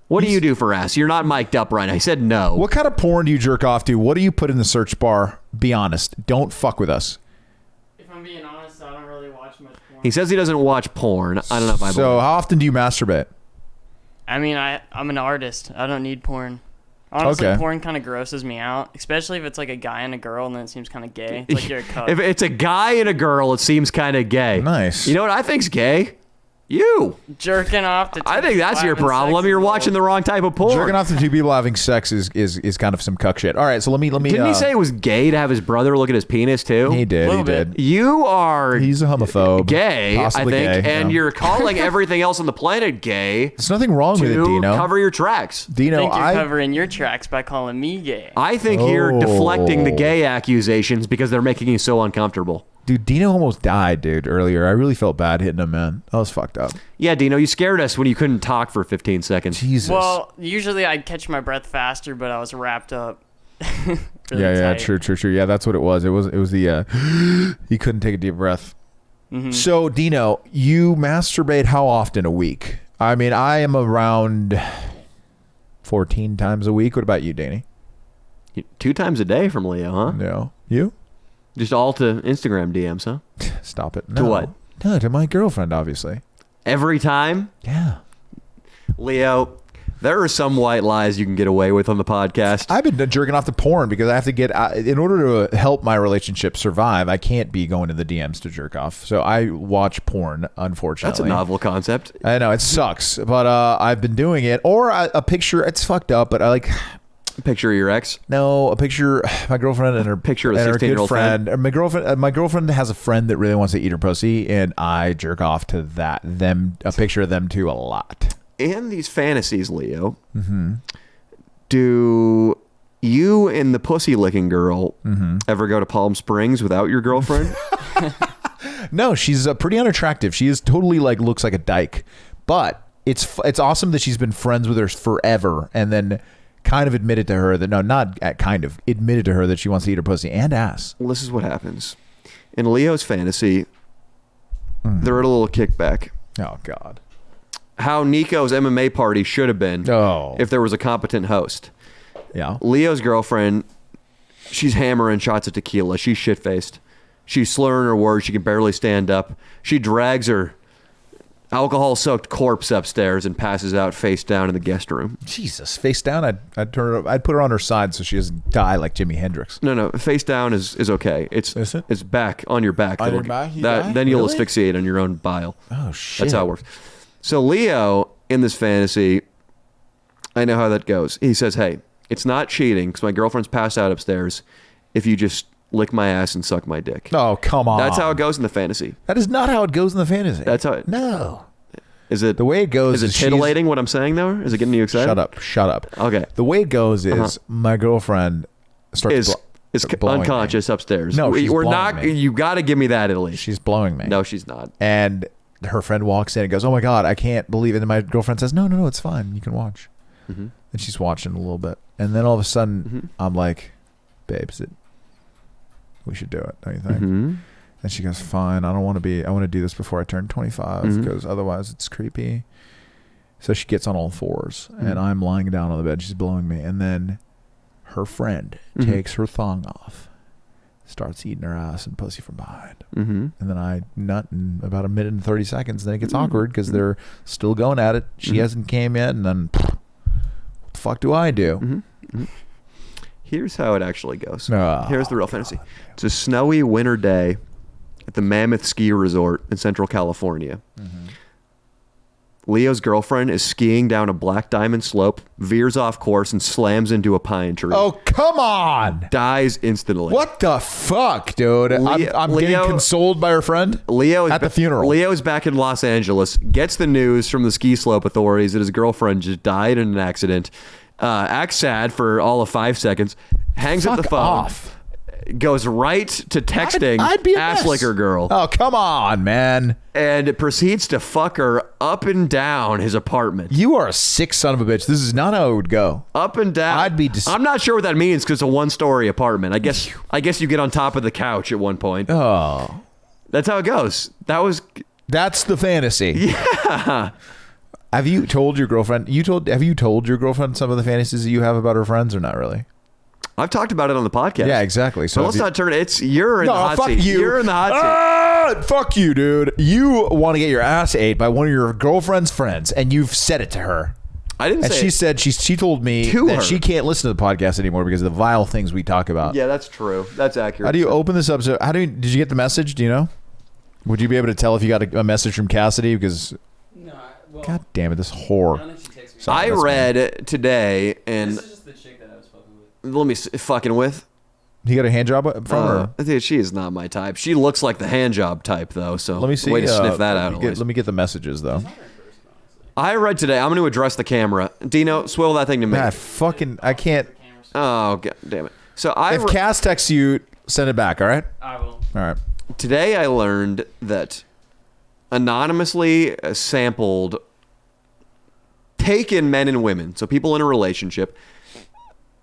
What do you do for ass? You're not mic'd up right now. I said no. What kind of porn do you jerk off to? What do you put in the search bar? Be honest. Don't fuck with us. If I'm being honest, I don't really watch much porn. He says he doesn't watch porn. I don't know if I believe. So how often do you masturbate? I mean, I'm an artist. I don't need porn. Honestly, porn kind of grosses me out, especially if it's like a guy and a girl, and then it seems kind of gay. It's like you're a cuck. If it's a guy and a girl, it seems kind of gay. Nice. You know what I think's gay? You. Jerking off to I think that's your problem. You're watching the wrong type of porn. Jerking off to two people having sex is kind of some cuck shit. All right, so let me. Didn't he say it was gay to have his brother look at his penis too? He did. He did. You are. He's a homophobe. Gay, Possibly I think, gay, and you're calling everything else on the planet gay. There's nothing wrong with it, Dino. Cover your tracks. Dino, I think you're covering your tracks by calling me gay. I think you're deflecting the gay accusations because they're making you so uncomfortable. Dude, Dino almost died, dude, earlier. I really felt bad hitting him, man. That was fucked up. Yeah, Dino, you scared us when you couldn't talk for 15 seconds. Jesus. Well, usually I'd catch my breath faster, but I was wrapped up. Really tight. True. Yeah, that's what it was. It was the he couldn't take a deep breath. Mm-hmm. So, Dino, you masturbate how often a week? I mean, I am around 14 times a week. What about you, Danny? 2 times a day from Leo, huh? No. You? Just all to Instagram DMs, huh? Stop it. No. To what? No, to my girlfriend, obviously. Every time? Yeah. Leo, there are some white lies you can get away with on the podcast. I've been jerking off to porn because I have to get, in order to help my relationship survive, I can't be going to the DMs to jerk off. So I watch porn, unfortunately. That's a novel concept. I know, it sucks. But I've been doing it. Or a picture, it's fucked up, but I like... A picture of your ex? No, a picture my girlfriend and her picture of a 16-year-old friend. My girlfriend has a friend that really wants to eat her pussy, and I jerk off to a picture of them two a lot. In these fantasies, Leo, do you and the pussy licking girl ever go to Palm Springs without your girlfriend? No, she's pretty unattractive. She is totally looks like a dyke, but it's awesome that she's been friends with her forever, and then kind of admitted to her that admitted to her that she wants to eat her pussy and ass. Well, this is what happens. In Leo's fantasy, they're at a little kickback. Oh, God. How Nico's MMA party should have been if there was a competent host. Yeah. Leo's girlfriend, she's hammering shots of tequila. She's shit-faced. She's slurring her words. She can barely stand up. She drags her alcohol-soaked corpse upstairs and passes out face down in the guest room. Jesus, face down? I'd turn her. I'd put her on her side so she doesn't die like Jimi Hendrix. No, face down is okay. Is it? It's back on your back. On your back? Then you'll asphyxiate on your own bile. Oh shit! That's how it works. So Leo in this fantasy, I know how that goes. He says, "Hey, it's not cheating because my girlfriend's passed out upstairs. If you just lick my ass and suck my dick." Oh, come on. That's how it goes in the fantasy. That is not how it goes in the fantasy. That's how it... No. Is it... The way it goes is it titillating what I'm saying, though? Is it getting you excited? Shut up. Okay. The way it goes is my girlfriend starts... is unconscious me. upstairs. No, she's we're blowing not... me. You got to give me that at least. She's blowing me. No, she's not. And her friend walks in and goes, "Oh, my God, I can't believe it." And my girlfriend says, No, it's fine. You can watch. And she's watching a little bit. And then all of a sudden, I'm like, "Babe, we should do it, don't you think?" And she goes, "Fine, I want to do this before I turn 25 because otherwise it's creepy." So she gets on all fours and I'm lying down on the bed. She's blowing me. And then her friend takes her thong off, starts eating her ass and pussy from behind. And then I nut in about a minute and 30 seconds. Then it gets awkward because they're still going at it. She hasn't came yet. And then what the fuck do I do? Here's how it actually goes. Oh, Here's the real fantasy. It's a snowy winter day at the Mammoth Ski Resort in Central California. Leo's girlfriend is skiing down a black diamond slope, veers off course, and slams into a pine tree. Oh, come on. Dies instantly. What the fuck, dude? I'm getting consoled by her friend Leo is at the funeral. Leo's back in Los Angeles, gets the news from the ski slope authorities that his girlfriend just died in an accident, acts sad for all of 5 seconds, hangs up the phone. Off. goes right to texting I'd be a ass mess. licker girl. Oh, come on, man. And proceeds to fuck her up and down his apartment. You are a sick son of a bitch. This is not how it would go. Up and down. I'm not sure what that means because it's a 1-story apartment. I guess you get on top of the couch at one point. Oh. That's how it goes. That's the fantasy. Yeah. Have you told your girlfriend? Have you told your girlfriend some of the fantasies that you have about her friends, or not really? I've talked about it on the podcast. Yeah, exactly. So but let's not turn it. You're in the hot fuck seat. you. You're in the hot seat. Fuck you, dude. You want to get your ass ate by one of your girlfriend's friends, and you've said it to her. I didn't and say she it. said she told me that she can't listen to the podcast anymore because of the vile things we talk about. Yeah, that's true. That's accurate. How do you open this up? So did you get the message? Do you know? Would you be able to tell if you got a message from Cassidy? Because God damn it, this whore. I read today, and This is just the chick that I was fucking with. let me fucking with. He got a hand job from her. I think she is not my type. She looks like the hand job type, though. So Let me see. Way to sniff that out. Let me get the messages though. I read today. I'm going to address the camera. Dino, swivel that thing to me. I can't. Oh, God damn it. So If Cass texts you, send it back. All right. I will. All right. Today I learned that anonymously sampled, taken men and women, so people in a relationship,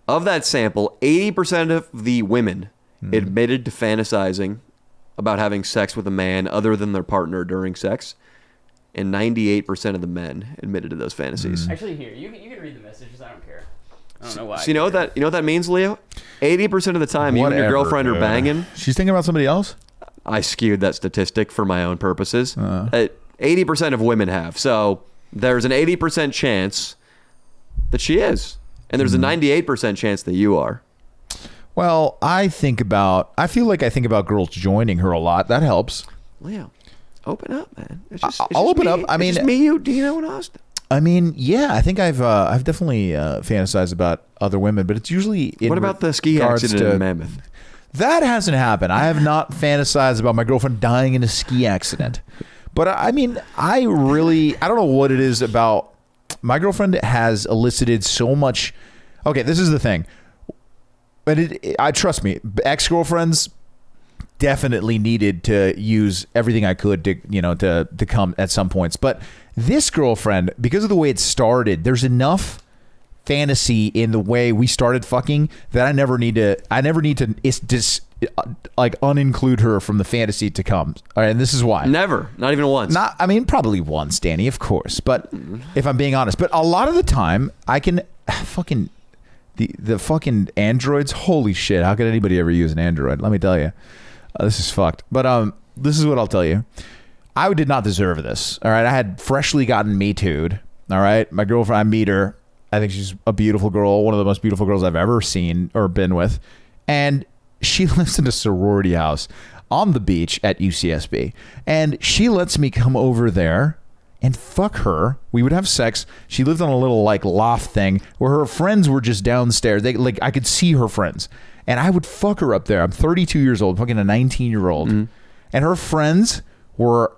of that sample, 80% of the women admitted to fantasizing about having sex with a man other than their partner during sex, and 98% of the men admitted to those fantasies. Actually, here, you can read the messages. I don't care. I don't know why. So you know what that means, Leo? 80% of the time, you and your girlfriend are banging. She's thinking about somebody else? I skewed that statistic for my own purposes. 80% of women have. So there's an 80% chance that she is. And there's a 98% chance that you are. Well, I think about girls joining her a lot. That helps. Leo, open up, man. I'll open up. I mean, it's just me, you, Dino, and Austin. I mean, yeah, I think I've definitely fantasized about other women, but it's usually What about the ski accident in Mammoth? That hasn't happened. I have not fantasized about my girlfriend dying in a ski accident. But I mean, I don't know what it is about. My girlfriend has elicited so much. Okay, this is the thing. But I trust me, ex-girlfriends definitely needed to use everything I could to come at some points. But this girlfriend, because of the way it started, there's enough fantasy in the way we started fucking that I never need to uninclude her from the fantasy to come. All right, and this is why. Never. Not even once. Probably once, Danny, of course. But if I'm being honest, but a lot of the time I can fucking the fucking androids. Holy shit! How could anybody ever use an android? Let me tell you, this is fucked. But this is what I'll tell you. I did not deserve this. All right, I had freshly gotten Me Too'd. All right, my girlfriend. I meet her. I think she's a beautiful girl, one of the most beautiful girls I've ever seen or been with. And she lives in a sorority house on the beach at UCSB. And she lets me come over there and fuck her. We would have sex. She lived on a little loft thing where her friends were just downstairs. I could see her friends. And I would fuck her up there. I'm 32 years old, fucking a 19-year-old. And her friends were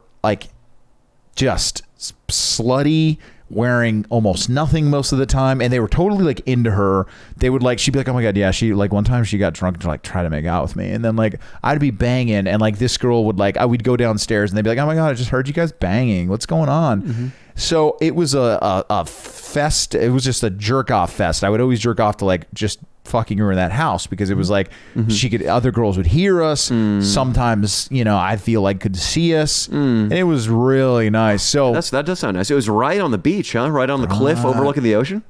just slutty, wearing almost nothing most of the time, and they were totally into her. They would she'd be like, oh my god, yeah, she one time she got drunk to try to make out with me, and then I'd be banging, and this girl would we'd go downstairs and they'd be like, oh my god, I just heard you guys banging, what's going on? So it was a fest. It was just a jerk off fest. I would always jerk off to just fucking her in that house because it was other girls would hear us. Sometimes, I feel could see us. And it was really nice. So that does sound nice. It was right on the beach, huh? Right on the cliff overlooking the ocean.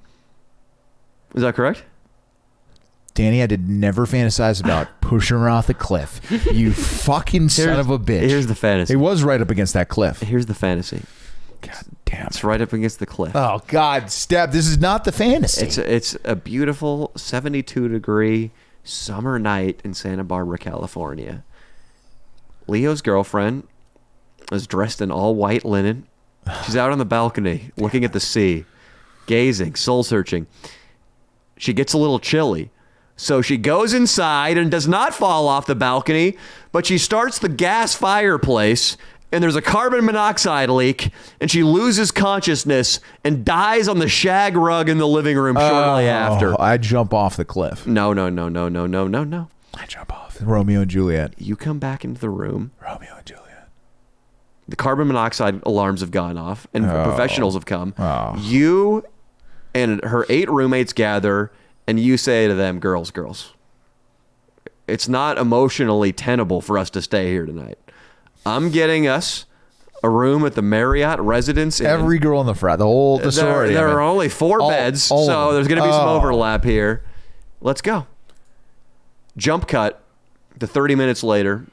Is that correct? Danny, I did never fantasize about pushing her off the cliff. You fucking son of a bitch. Here's the fantasy. It was right up against that cliff. Here's the fantasy. God damn. It's right up against the cliff. Oh, God, Step. This is not the fantasy. It's a beautiful 72-degree summer night in Santa Barbara, California. Leo's girlfriend is dressed in all white linen. She's out on the balcony looking at the sea, gazing, soul-searching. She gets a little chilly. So she goes inside and does not fall off the balcony, but she starts the gas fireplace, and there's a carbon monoxide leak, and she loses consciousness and dies on the shag rug in the living room shortly after. I jump off the cliff. No. I jump off. Romeo and Juliet. You come back into the room. Romeo and Juliet. The carbon monoxide alarms have gone off, and professionals have come. Oh. You and her 8 roommates gather, and you say to them, girls, it's not emotionally tenable for us to stay here tonight. I'm getting us a room at the Marriott Residence Inn. Every girl in the frat, the sorority. There are only 4 beds, so there's going to be some overlap here. Let's go. Jump cut to 30 minutes later.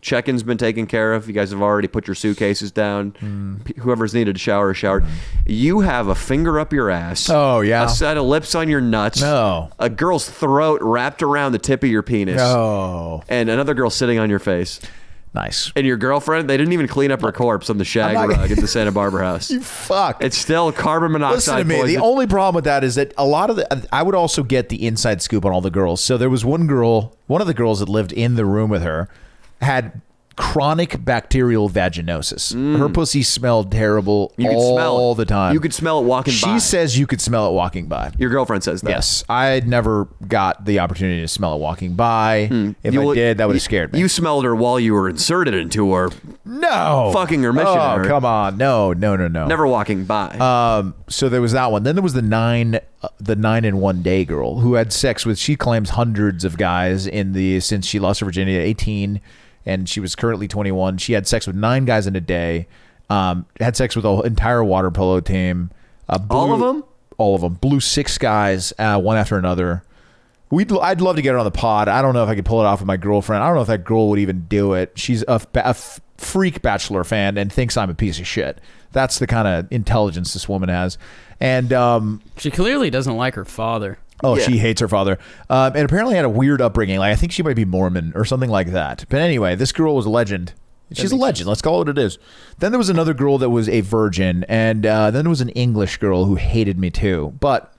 Check-in's been taken care of. You guys have already put your suitcases down. Whoever's needed to shower is showered. You have a finger up your ass. Oh, yeah. A set of lips on your nuts. No. A girl's throat wrapped around the tip of your penis. Oh. And another girl sitting on your face. Nice. And your girlfriend, they didn't even clean up her corpse on the shag rug at the Santa Barbara house. You fuck. It's still carbon monoxide. Listen to me. poison. The only problem with that is that a lot of I would also get the inside scoop on all the girls. So there was one of the girls that lived in the room with her had chronic bacterial vaginosis. Her pussy smelled terrible all the time. You could smell it walking by. She says you could smell it walking by. Your girlfriend says that. Yes. I never got the opportunity to smell it walking by. If I did, that would have scared me. You smelled her while you were inserted into her. No. Fucking her mission. Oh, come on. No. Never walking by. So there was that one. Then there was the 9-in-1 day girl who had sex with, she claims, hundreds of guys since she lost her virginity at 18. And she was currently 21. She had sex with 9 guys in a day. Had sex with the entire water polo team. All of them? All of them. Blew 6 guys, one after another. I'd love to get her on the pod. I don't know if I could pull it off with my girlfriend. I don't know if that girl would even do it. She's a freak Bachelor fan and thinks I'm a piece of shit. That's the kind of intelligence this woman has. And she clearly doesn't like her father. Oh, yeah. She hates her father. And apparently had a weird upbringing. Like, I think she might be Mormon or something like that. But anyway, this girl was a legend. She's a legend. Let's call it what it is. Then there was another girl that was a virgin. And then there was an English girl who hated me too. But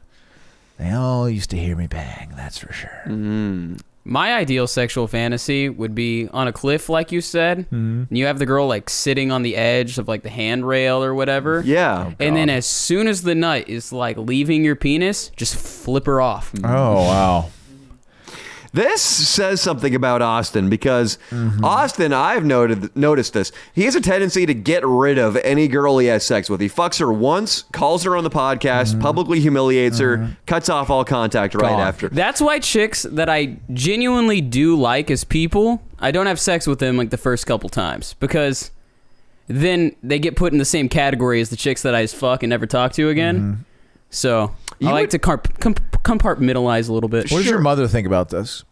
they all used to hear me bang. That's for sure. Mm-hmm. My ideal sexual fantasy would be on a cliff, like you said, and you have the girl like sitting on the edge of like the handrail or whatever. Yeah. And then as soon as the nut is like leaving your penis, just flip her off. Oh, wow. This says something about Austin because Austin, I've noticed this. He has a tendency to get rid of any girl he has sex with. He fucks her once, calls her on the podcast, publicly humiliates her, cuts off all contact right after. That's why chicks that I genuinely do like as people, I don't have sex with them like the first couple times because then they get put in the same category as the chicks that I just fuck and never talk to again. So I like to compartmentalize a little bit. What does your mother think about this?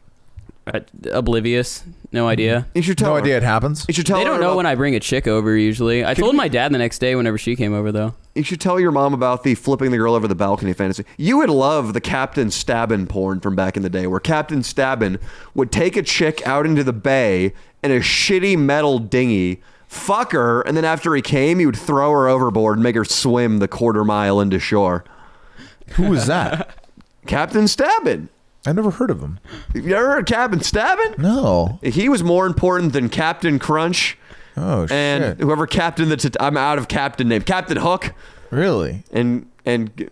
Oblivious. No idea. You should tell No her. idea it happens? You should tell They her don't know about- when I bring a chick over usually. I told my dad the next day whenever she came over though. You should tell your mom about the flipping the girl over the balcony fantasy. You would love the Captain Stabbin porn from back in the day where Captain Stabbin would take a chick out into the bay in a shitty metal dinghy, fuck her, and then after he came, he would throw her overboard and make her swim the 1/4 mile into shore. Who was that? Captain Stabbin. I've never heard of him. Have you ever heard of Captain Stabbin? No. He was more important than Captain Crunch. Oh, and shit. whoever captain I'm out of captain name. Captain Hook. Really? And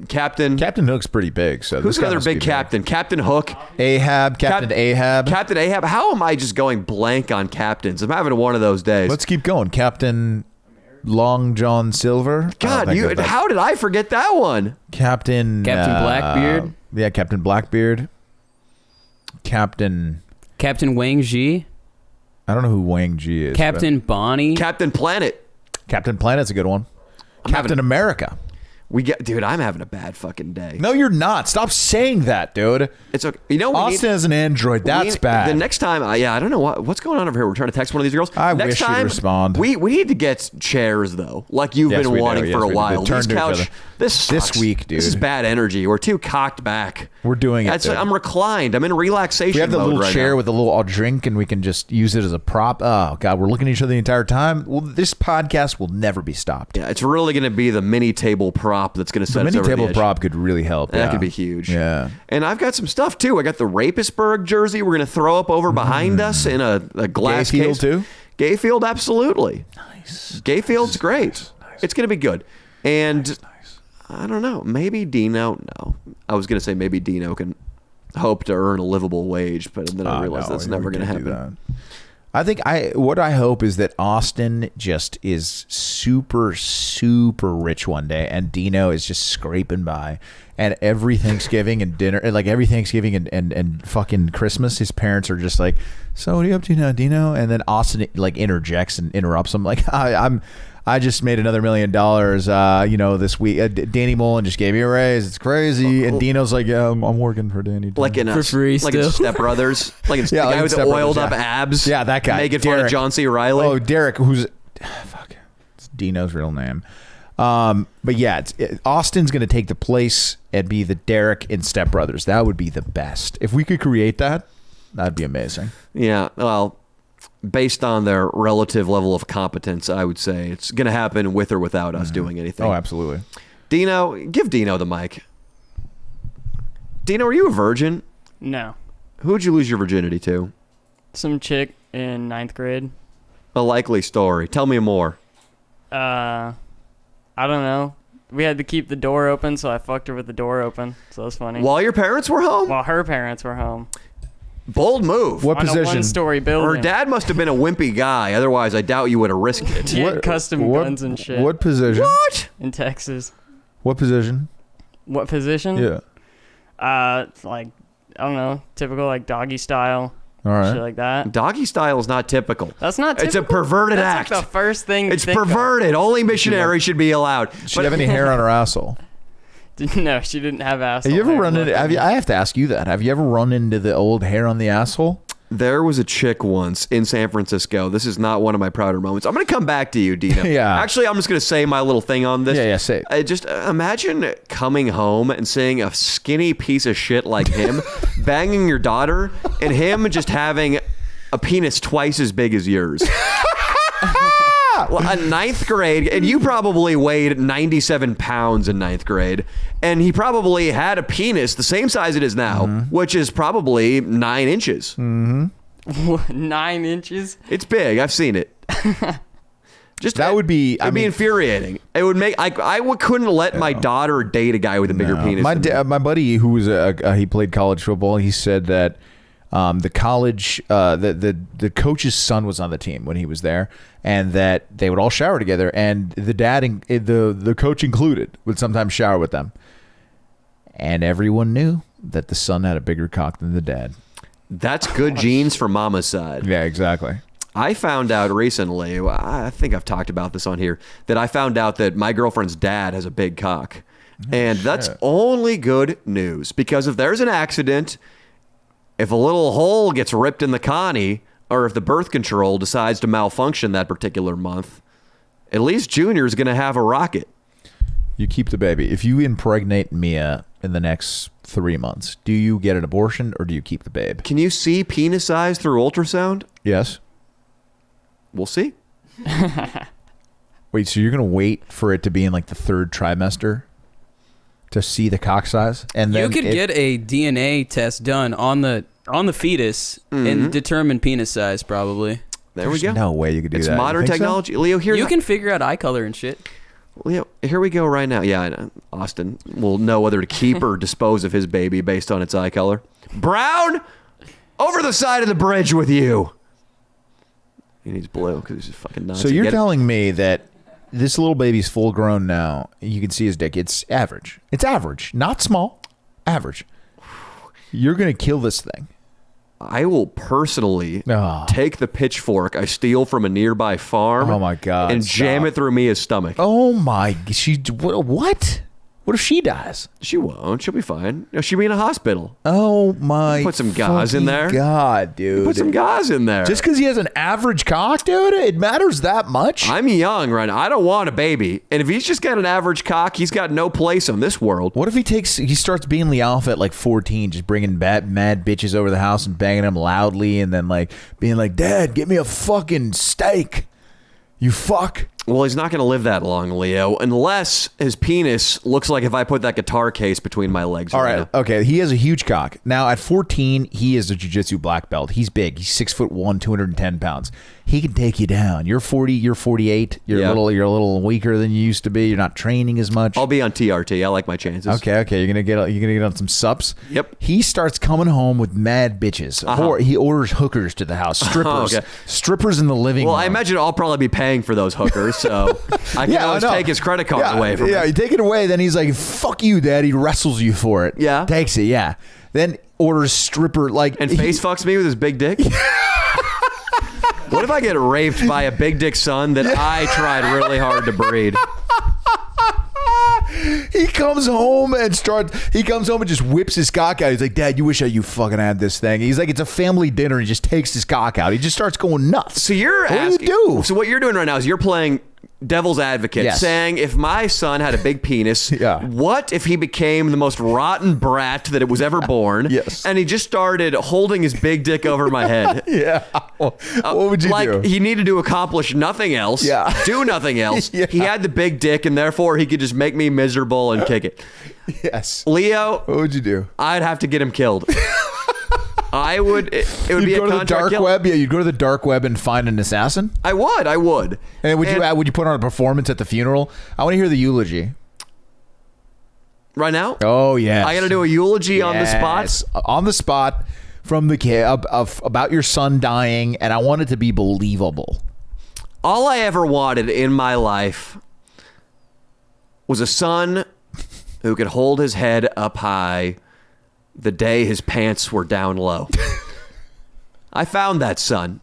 Captain Hook's pretty big. So who's this guy another must be big captain? Captain Hook. Ahab. Captain Ahab. Captain Ahab. How am I just going blank on captains? I'm having one of those days. Let's keep going. Captain Long John Silver. God, how did I forget that one? Captain Blackbeard. Yeah, Captain Blackbeard. Captain Wang Ji. I don't know who Wang Ji is. Captain Bonnie. Captain Planet. Captain Planet's a good one. Captain America. Dude, I'm having a bad fucking day. No, you're not. Stop saying that, dude. It's okay. You know, Austin has an android. That's bad. The next time, I don't know what's going on over here. We're trying to text one of these girls. I next wish you'd time, respond. We need to get chairs though, like you've been wanting for a while. Turn to each other. This sucks. This week, dude. This is bad energy. We're too cocked back. We're doing it. I'm reclined. I'm in relaxation. We have the mode little right chair now. with a little drink, and we can just use it as a prop. Oh God, we're looking at each other the entire time. Well, this podcast will never be stopped. Yeah, it's really going to be the mini table prop that's going to set us over the edge. The mini table prop could really help. That could be huge. Yeah. And I've got some stuff too. I got the Rapisburg jersey we're going to throw up over behind us in a glass Gayfield case. too? Gayfield, absolutely. Nice. Gayfield's great. Nice. It's going to be good. And I don't know. Maybe Dino. No. I was going to say maybe Dino can hope to earn a livable wage, but then I realized that's never going to happen. I think what I hope is that Austin just is super, super rich one day, and Dino is just scraping by. And every Thanksgiving and dinner, like every Thanksgiving and fucking Christmas, his parents are just like, "So what are you up to now, Dino?" And then Austin like interjects and interrupts him, like, I just made another $1 million, this week. Danny Mullen just gave me a raise. It's crazy. And Dino's like, yeah, I'm working for Danny. Like in for free like in Step Brothers. Like in the guy with the oiled up abs. Yeah, that guy. Making fun of John C. Reilly. Oh, Derek, who's... Fuck. It's Dino's real name. But yeah, Austin's going to take the place and be the Derek in Step Brothers. That would be the best. If we could create that, that'd be amazing. Yeah, well... Based on their relative level of competence, I would say it's going to happen with or without us doing anything. Oh, absolutely. Dino, give Dino the mic. Dino, are you a virgin? No. Who would you lose your virginity to? Some chick in 9th grade. A likely story. Tell me more. I don't know. We had to keep the door open, so I fucked her with the door open. So that's funny. While your parents were home? While her parents were home. Bold move. What on position? A one-story building. Her dad must have been a wimpy guy. Otherwise, I doubt you would have risked it. He had custom guns and shit. What position? What? In Texas. What position? What position? Yeah. It's like, I don't know, typical like doggy style. All right. Shit like that. Doggy style is not typical. That's not typical. It's a perverted act. That's like the first thing to It's think of. perverted. Only missionaries should be allowed. She have any hair on her asshole? No, she didn't have asshole. Have you ever hair. run into? I have to ask you that. Have you ever run into the old hair on the asshole? There was a chick once in San Francisco. This is not one of my prouder moments. I'm going to come back to you, Dino. Yeah. Actually, I'm just going to say my little thing on this. Yeah, say it. Just imagine coming home and seeing a skinny piece of shit like him banging your daughter and him just having a penis twice as big as yours. Well, in 9th grade, and you probably weighed 97 pounds in 9th grade, and he probably had a penis the same size it is now, which is probably 9 inches. 9 inches? It's big. I've seen it. Just That would be... It'd be infuriating. It would make... couldn't let my daughter date a guy with a bigger penis. My buddy, who was he played college football, he said that the college, the coach's son was on the team when he was there, and that they would all shower together, and the dad, the coach included, would sometimes shower with them, and everyone knew that the son had a bigger cock than the dad. That's good genes for mama's side. Yeah, exactly. I found out recently, I think I've talked about this on here, that I found out that my girlfriend's dad has a big cock. And that's only good news, because if there's an accident, if a little hole gets ripped in the Connie, or if the birth control decides to malfunction that particular month, at least Junior's going to have a rocket. You keep the baby. If you impregnate Mia in the next 3 months, do you get an abortion or do you keep the babe? Can you see penis size through ultrasound? Yes. We'll see. Wait, so you're going to wait for it to be in like the 3rd trimester to see the cock size? And then you could get a DNA test done on the fetus and determine penis size, probably. There we go. No way you could do that. It's You modern think so? technology. Leo, You can figure out eye color and shit. Leo, here we go right now. Yeah, I know. Austin will know whether to keep or dispose of his baby based on its eye color. Brown, over the side of the bridge with you. He needs blue because he's just fucking nuts. So you're telling me that this little baby's full grown now. You can see his dick. It's average. It's average. Not small. Average. You're going to kill this thing. I will personally take the pitchfork I steal from a nearby farm. Oh my God. And jam it through Mia's stomach. Oh my. What? What if she dies? She won't. She'll be fine. She'll be in a hospital. Oh my. Put some gauze in there. God, dude. Put some gauze in there. Just because he has an average cock, dude, it matters that much? I'm young right now. I don't want a baby. And if he's just got an average cock, he's got no place in this world. What if he starts being the alpha at like 14, just bringing mad bitches over the house and banging them loudly and then like being like, Dad, get me a fucking steak. You fuck. Well, he's not going to live that long, Leo, unless his penis looks like if I put that guitar case between my legs. All right. Okay. He has a huge cock. Now, at 14, he is a jiu-jitsu black belt. He's big. He's 6'1", 210 pounds. He can take you down. You're 40. You're 48. You're a little weaker than you used to be. You're not training as much. I'll be on TRT. I like my chances. Okay. You're gonna get on some sups. Yep. He starts coming home with mad bitches. Or he orders hookers to the house. Strippers. Okay. Strippers in the living room. Well, I imagine I'll probably be paying for those hookers, so I can always take his credit card away from him. Yeah, you take it away, then he's like, "Fuck you, Dad." He wrestles you for it. Yeah. Takes it. Yeah. Then orders stripper and face fucks me with his big dick. What if I get raped by a big dick son that I tried really hard to breed? He comes home and just whips his cock out. He's like, "Dad, you wish you fucking had this thing." He's like, it's a family dinner. He just takes his cock out. He just starts going nuts. So you're asking, so what you're doing right now is you're playing devil's advocate, saying if my son had a big penis, what if he became the most rotten brat that it was ever born? Yes. And he just started holding his big dick over my head. What would you do? Like he needed to accomplish nothing else, do nothing else. He had the big dick, and therefore he could just make me miserable and kick it. Yes. Leo, what would you do? I'd have to get him killed. I would. It would be a contract dark kill. web. Yeah, you'd go to the dark web and find an assassin. I would. And would you put on a performance at the funeral? I want to hear the eulogy. Right now? Oh yeah. I got to do a eulogy on the spot. On the spot, from the kid about your son dying, and I want it to be believable. All I ever wanted in my life was a son who could hold his head up high the day his pants were down low. I found that son.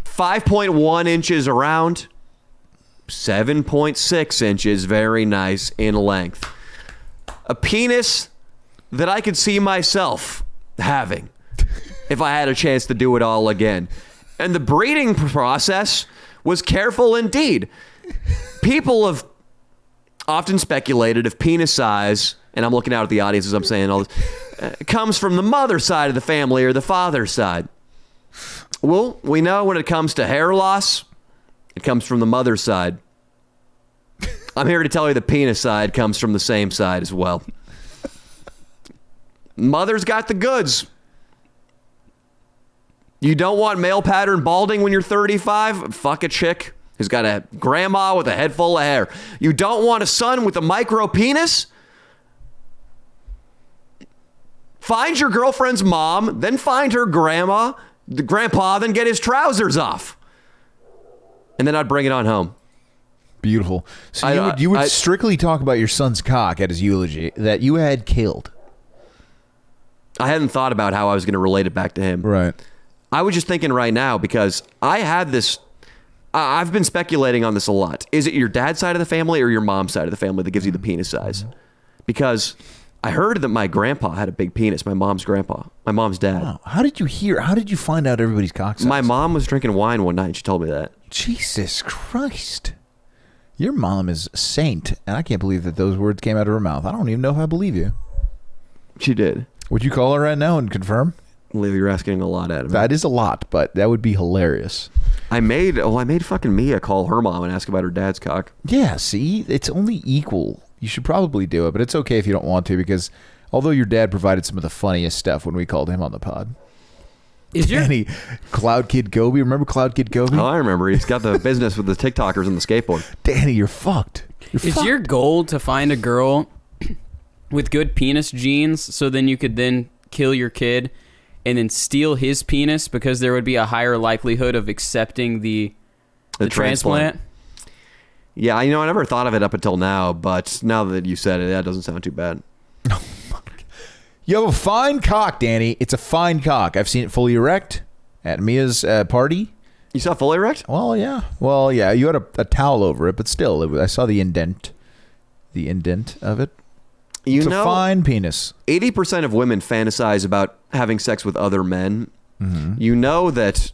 5.1 inches around, 7.6 inches, very nice in length. A penis that I could see myself having if I had a chance to do it all again. And the breeding process was careful indeed. People have often speculated if penis size, and I'm looking out at the audience as I'm saying all this, comes from the mother side of the family or the father side. Well, we know when it comes to hair loss, it comes from the mother side. I'm here to tell you the penis side comes from the same side as well. Mother's got the goods. You don't want male pattern balding when you're 35? Fuck a chick who's got a grandma with a head full of hair. You don't want a son with a micro penis? Find your girlfriend's mom, then find her grandpa, then get his trousers off. And then I'd bring it on home. Beautiful. So you would strictly talk about your son's cock at his eulogy that you had killed. I hadn't thought about how I was going to relate it back to him. Right. I was just thinking right now because I had this. I've been speculating on this a lot. Is it your dad's side of the family or your mom's side of the family that gives you the penis size? Because I heard that my grandpa had a big penis. My mom's grandpa. My mom's dad. Wow. How did you find out everybody's cock size? My mom was drinking wine one night and she told me that. Jesus Christ. Your mom is a saint, and I can't believe that those words came out of her mouth. I don't even know if I believe you. She did. Would you call her right now and confirm? Liv, you're asking a lot out of me. That is a lot, but that would be hilarious. I made fucking Mia call her mom and ask about her dad's cock. Yeah, see? It's only equal. You should probably do it, but it's okay if you don't want to, because although your dad provided some of the funniest stuff when we called him on the pod. Danny, Cloud Kid Gobi. Remember Cloud Kid Gobi? Oh, I remember. He's got the business with the TikTokers and the skateboard. Danny, you're fucked. Is your goal to find a girl with good penis genes so then you could then kill your kid and then steal his penis because there would be a higher likelihood of accepting the transplant? Yeah, I never thought of it up until now, but now that you said it, that doesn't sound too bad. You have a fine cock, Danny. It's a fine cock. I've seen it fully erect at Mia's party. You saw fully erect? Well, yeah. You had a towel over it, but still, I saw the indent of it. It's a fine penis. 80% of women fantasize about having sex with other men. Mm-hmm. You know that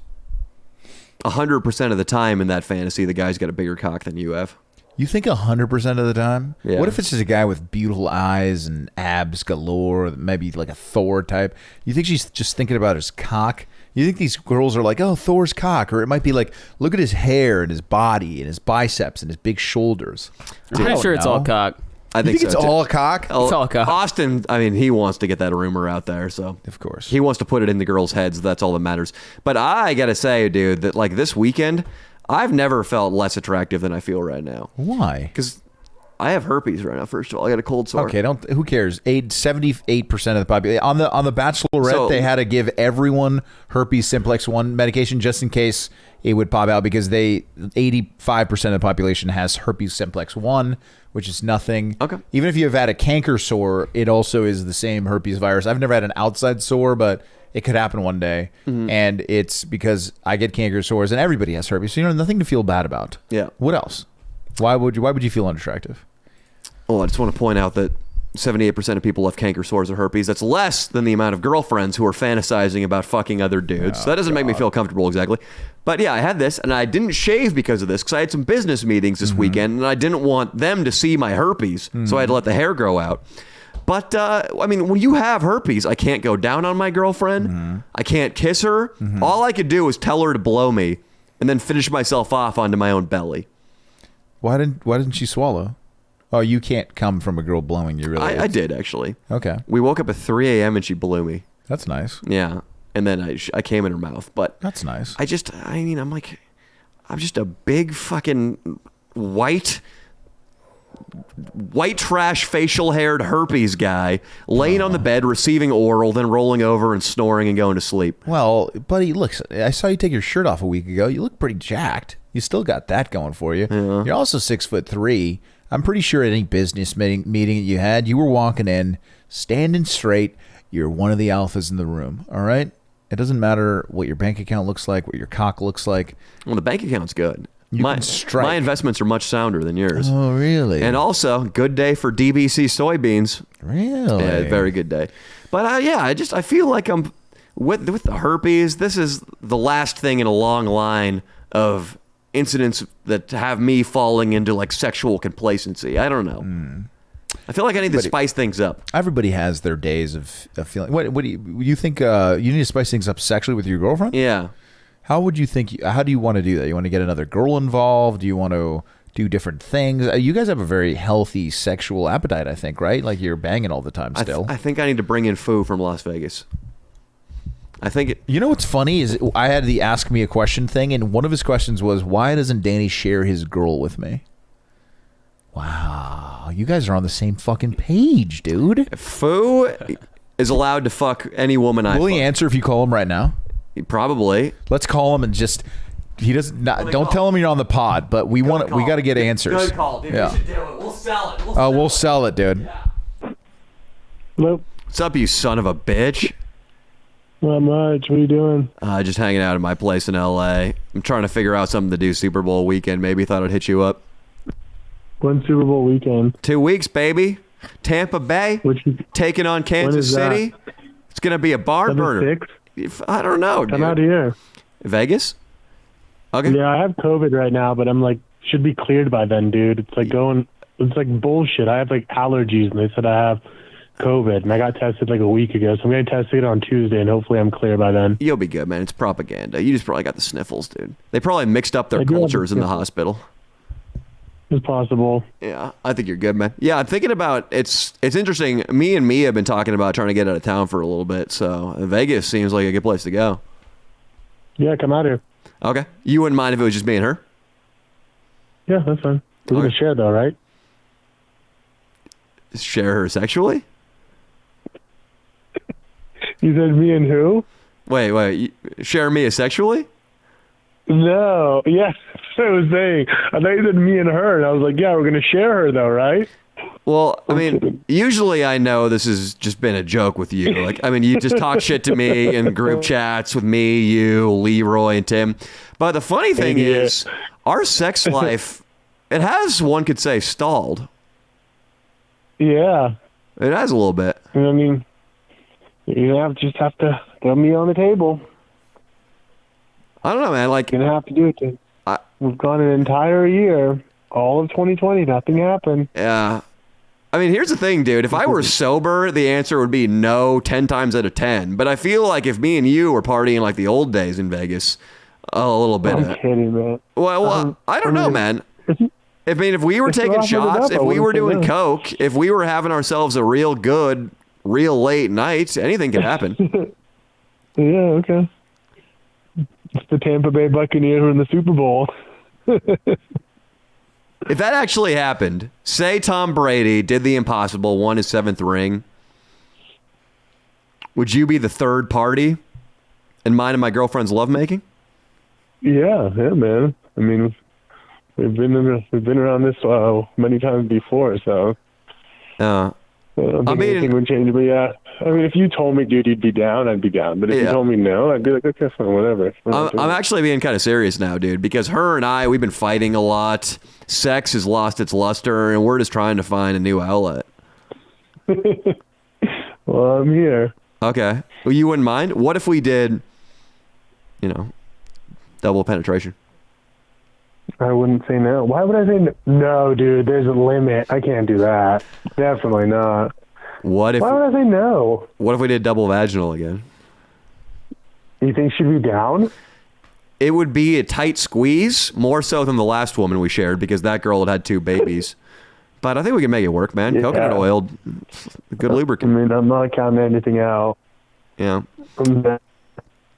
100% of the time in that fantasy, the guy's got a bigger cock than you have. You think 100% of the time? Yeah. What if it's just a guy with beautiful eyes and abs galore, maybe like a Thor type? You think she's just thinking about his cock You think these girls are like, oh, Thor's cock, or it might be like, look at his hair and his body and his biceps and his big shoulders. I'm pretty sure it's all cock. I think it's all cock. It's all cock. Austin, I mean, he wants to get that rumor out there, so of course he wants to put it in the girls' heads. That's all that matters. But I gotta say, dude, that like this weekend, I've never felt less attractive than I feel right now. Why? Because I have herpes right now. First of all, I got a cold sore. Okay, who cares? 78% of the population on the Bachelorette, they had to give everyone herpes simplex 1 medication just in case it would pop out, because 85% of the population has herpes simplex 1, which is nothing. Okay. Even if you have had a canker sore, it also is the same herpes virus. I've never had an outside sore, but it could happen one day. And it's because I get canker sores and everybody has herpes. So nothing to feel bad about. Yeah. What else? Why would you feel unattractive? Well, I just want to point out that 78% of people have canker sores or herpes. That's less than the amount of girlfriends who are fantasizing about fucking other dudes. So that doesn't make me feel comfortable exactly. But yeah, I had this, and I didn't shave because of this, because I had some business meetings this weekend, and I didn't want them to see my herpes, so I had to let the hair grow out. But, I mean, when you have herpes, I can't go down on my girlfriend. I can't kiss her. All I could do was tell her to blow me and then finish myself off onto my own belly. Why didn't she swallow? Oh, you can't come from a girl blowing you, really. I did, actually. Okay. We woke up at 3 a.m. and she blew me. That's nice. Yeah. And then I came in her mouth. But that's nice. I'm just a big fucking white trash facial haired herpes guy laying on the bed receiving oral, then rolling over and snoring and going to sleep. Well, buddy, look, I saw you take your shirt off a week ago. You look pretty jacked. You still got that going for you. You're also 6'3". I'm pretty sure at any business meeting that you had, you were walking in, standing straight. You're one of the alphas in the room. All right? It doesn't matter what your bank account looks like, what your cock looks like. Well, the bank account's good. You can strike. My investments are much sounder than yours. Oh, really? And also, good day for DBC soybeans. Really? Yeah, very good day. But I feel like I'm with the herpes. This is the last thing in a long line of incidents that have me falling into like sexual complacency. I don't know. I feel like I need to spice things up. Everybody has their days of feeling. What do you think? You need to spice things up sexually with your girlfriend? Yeah. How would you think? How do you want to do that? You want to get another girl involved? Do you want to do different things? You guys have a very healthy sexual appetite, I think, right? Like you're banging all the time still. I think I need to bring in Foo from Las Vegas. I think you know what's funny is I had the ask me a question thing, and one of his questions was, why doesn't Danny share his girl with me? Wow, you guys are on the same fucking page, dude. Foo is allowed to fuck any woman I Will he answer if you call him right now? Probably. Let's call him and just he doesn't. Don't tell him you're on the pod, but we got to get answers. Good call, dude. Yeah. We should do it. We'll sell it. We'll sell it, dude. Yeah. Hello. What's up, you son of a bitch? Not much. What are you doing? Just hanging out at my place in LA. I'm trying to figure out something to do Super Bowl weekend. Maybe thought I'd hit you up. When's Super Bowl weekend? 2 weeks, baby. Tampa Bay taking on Kansas City. That? It's gonna be a barn burner. I don't know. Come out here. Vegas? Okay. Yeah, I have COVID right now, but I'm like, should be cleared by then, dude. It's like bullshit. I have like allergies, and they said I have COVID, and I got tested like a week ago, so I'm getting tested on Tuesday, and hopefully I'm clear by then. You'll be good, man. It's propaganda. You just probably got the sniffles, dude. They probably mixed up their cultures in the hospital. It's possible. Yeah, I think you're good, man. Yeah, I'm thinking about it's interesting. Me and Mia have been talking about trying to get out of town for a little bit, so Vegas seems like a good place to go. Yeah, come out here. Okay. You wouldn't mind if it was just me and her? Yeah, that's fine. We're gonna share though, right? Share her sexually? You said me and who? Wait. Share Mia sexually? No. Yes, that's what I was saying. I thought you said me and her, and I was like, yeah, we're going to share her, though, right? Well, I mean, usually I know this has just been a joke with you. Like, I mean, you just talk shit to me in group chats with me, you, Leroy, and Tim. But the funny thing is, our sex life, it has, one could say, stalled. Yeah. It has a little bit. I mean, you just have to throw me on the table. I don't know, man. Like, you're gonna have to do it. Then. We've gone an entire year, all of 2020, nothing happened. Yeah, I mean, here's the thing, dude. If I were sober, the answer would be no 10 times out of 10. But I feel like if me and you were partying like the old days in Vegas, a little bit. I'm kidding, man. Well, I don't know, man. I mean, if we were taking shots, if we were doing coke, if we were having ourselves a real good, real late night, anything could happen. Yeah, okay. It's the Tampa Bay Buccaneers in the Super Bowl. If that actually happened, say Tom Brady did the impossible, won his 7th ring, would you be the third party in mine and my girlfriend's lovemaking? Yeah, man. I mean, we've been around this many times before, so I don't think anything would change. But yeah, I mean, if you told me, dude, you'd be down, I'd be down. But if you told me no, I'd be like, okay, fine, whatever. I'm actually being kind of serious now, dude, because her and I, we've been fighting a lot. Sex has lost its luster, and we're just trying to find a new outlet. Well, I'm here. Okay. Well, you wouldn't mind? What if we did, double penetration? I wouldn't say no. Why would I say no? No, dude, there's a limit. I can't do that. Definitely not. Why would I say no? What if we did double vaginal again? You think she'd be down? It would be a tight squeeze, more so than the last woman we shared, because that girl had 2 babies. But I think we can make it work, man. Yeah. Coconut oil, good lubricant. I mean, I'm not counting anything out. Yeah.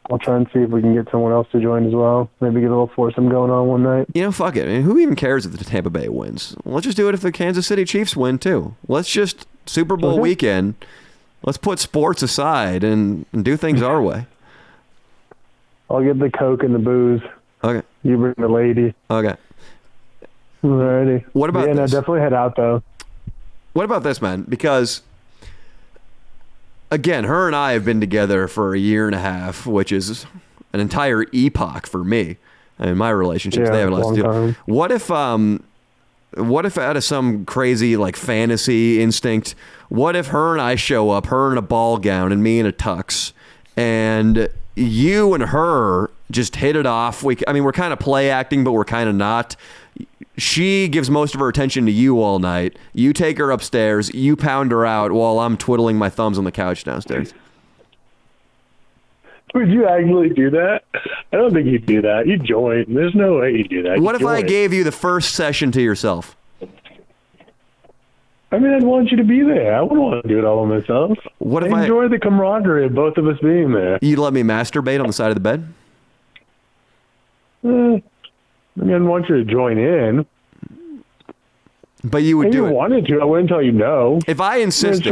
I'll try and see if we can get someone else to join as well. Maybe get a little foursome going on one night. Fuck it. I mean, who even cares if the Tampa Bay wins? Let's just do it if the Kansas City Chiefs win, too. Let's just, Super Bowl weekend, let's put sports aside and do things our way. I'll get the Coke and the booze. Okay. You bring the lady. Okay. Alrighty. What about this? No, definitely head out, though. What about this, man? Because, again, her and I have been together for a year and a half, which is an entire epoch for me. I mean, my relationships, they haven't lasted too long. What if out of some crazy, like, fantasy instinct, what if her and I show up, her in a ball gown and me in a tux, and you and her just hit it off? We're kind of play acting, but we're kind of not. She gives most of her attention to you all night. You take her upstairs. You pound her out while I'm twiddling my thumbs on the couch downstairs. Would you actually do that? I don't think you'd do that. You'd join. There's no way you'd do that. What if I gave you the first session to yourself? I mean, I'd want you to be there. I wouldn't want to do it all by myself. What if I enjoy the camaraderie of both of us being there? You'd let me masturbate on the side of the bed? I mean, I'd want you to join in. But you would do it. If you wanted to, I wouldn't tell you no. If I insisted,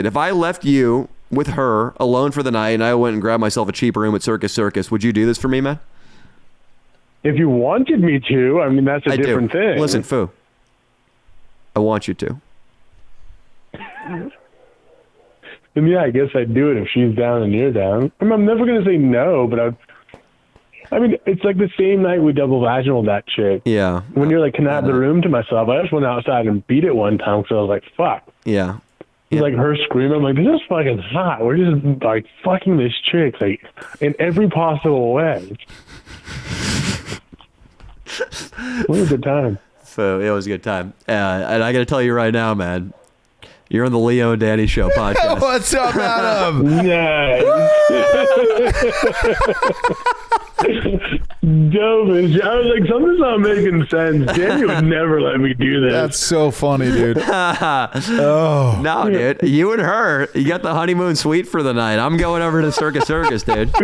if I left you with her alone for the night and I went and grabbed myself a cheap room at Circus, would you do this for me, man? If you wanted me to, I mean, that's a different thing. Listen, Foo, I want you to. And yeah, I guess I'd do it if she's down and you're down. I mean, I'm never going to say no, but I mean, it's like the same night we double vaginal that chick. Yeah. When you're like, can I have the room to myself? I just went outside and beat it one time because I was like, fuck. Yeah. It's like her screaming. I'm like, this is fucking hot. We're just like fucking this chick like in every possible way. What a good time. So it was a good time. And I got to tell you right now, man, you're on the Leo and Danny Show podcast. What's up, Adam? Dope. I was like, something's not making sense. Danny would never let me do this. That's so funny, dude. Oh. No, dude. You and her, you got the honeymoon suite for the night. I'm going over to Circus, dude.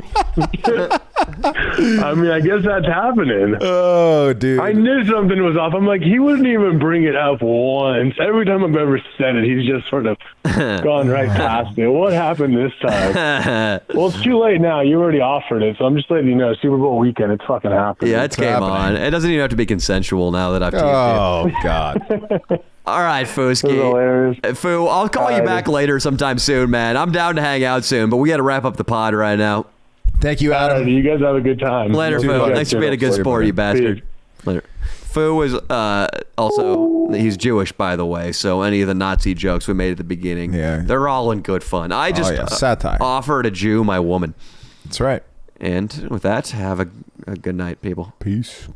I mean, I guess that's happening. Oh, dude. I knew something was off. I'm like, he wouldn't even bring it up once. Every time I've ever said it, he's just sort of gone right past it. What happened this time? Well, it's too late now. You already offered it, so I'm just letting you know. Super Bowl weekend, it's fucking happening. Yeah, it's game on. It doesn't even have to be consensual now that I've teased you. Oh, God. All right, Fooski. Foo, I'll call you back later sometime soon, man. I'm down to hang out soon, but we got to wrap up the pod right now. Thank you, Adam. You guys have a good time. Later, Foo. Thanks for being a good sport, you bastard. Later. Foo is also, he's Jewish, by the way, so any of the Nazi jokes we made at the beginning, they're all in good fun. I just satire. Offered a Jew my woman. That's right. And with that, have a good night, people. Peace.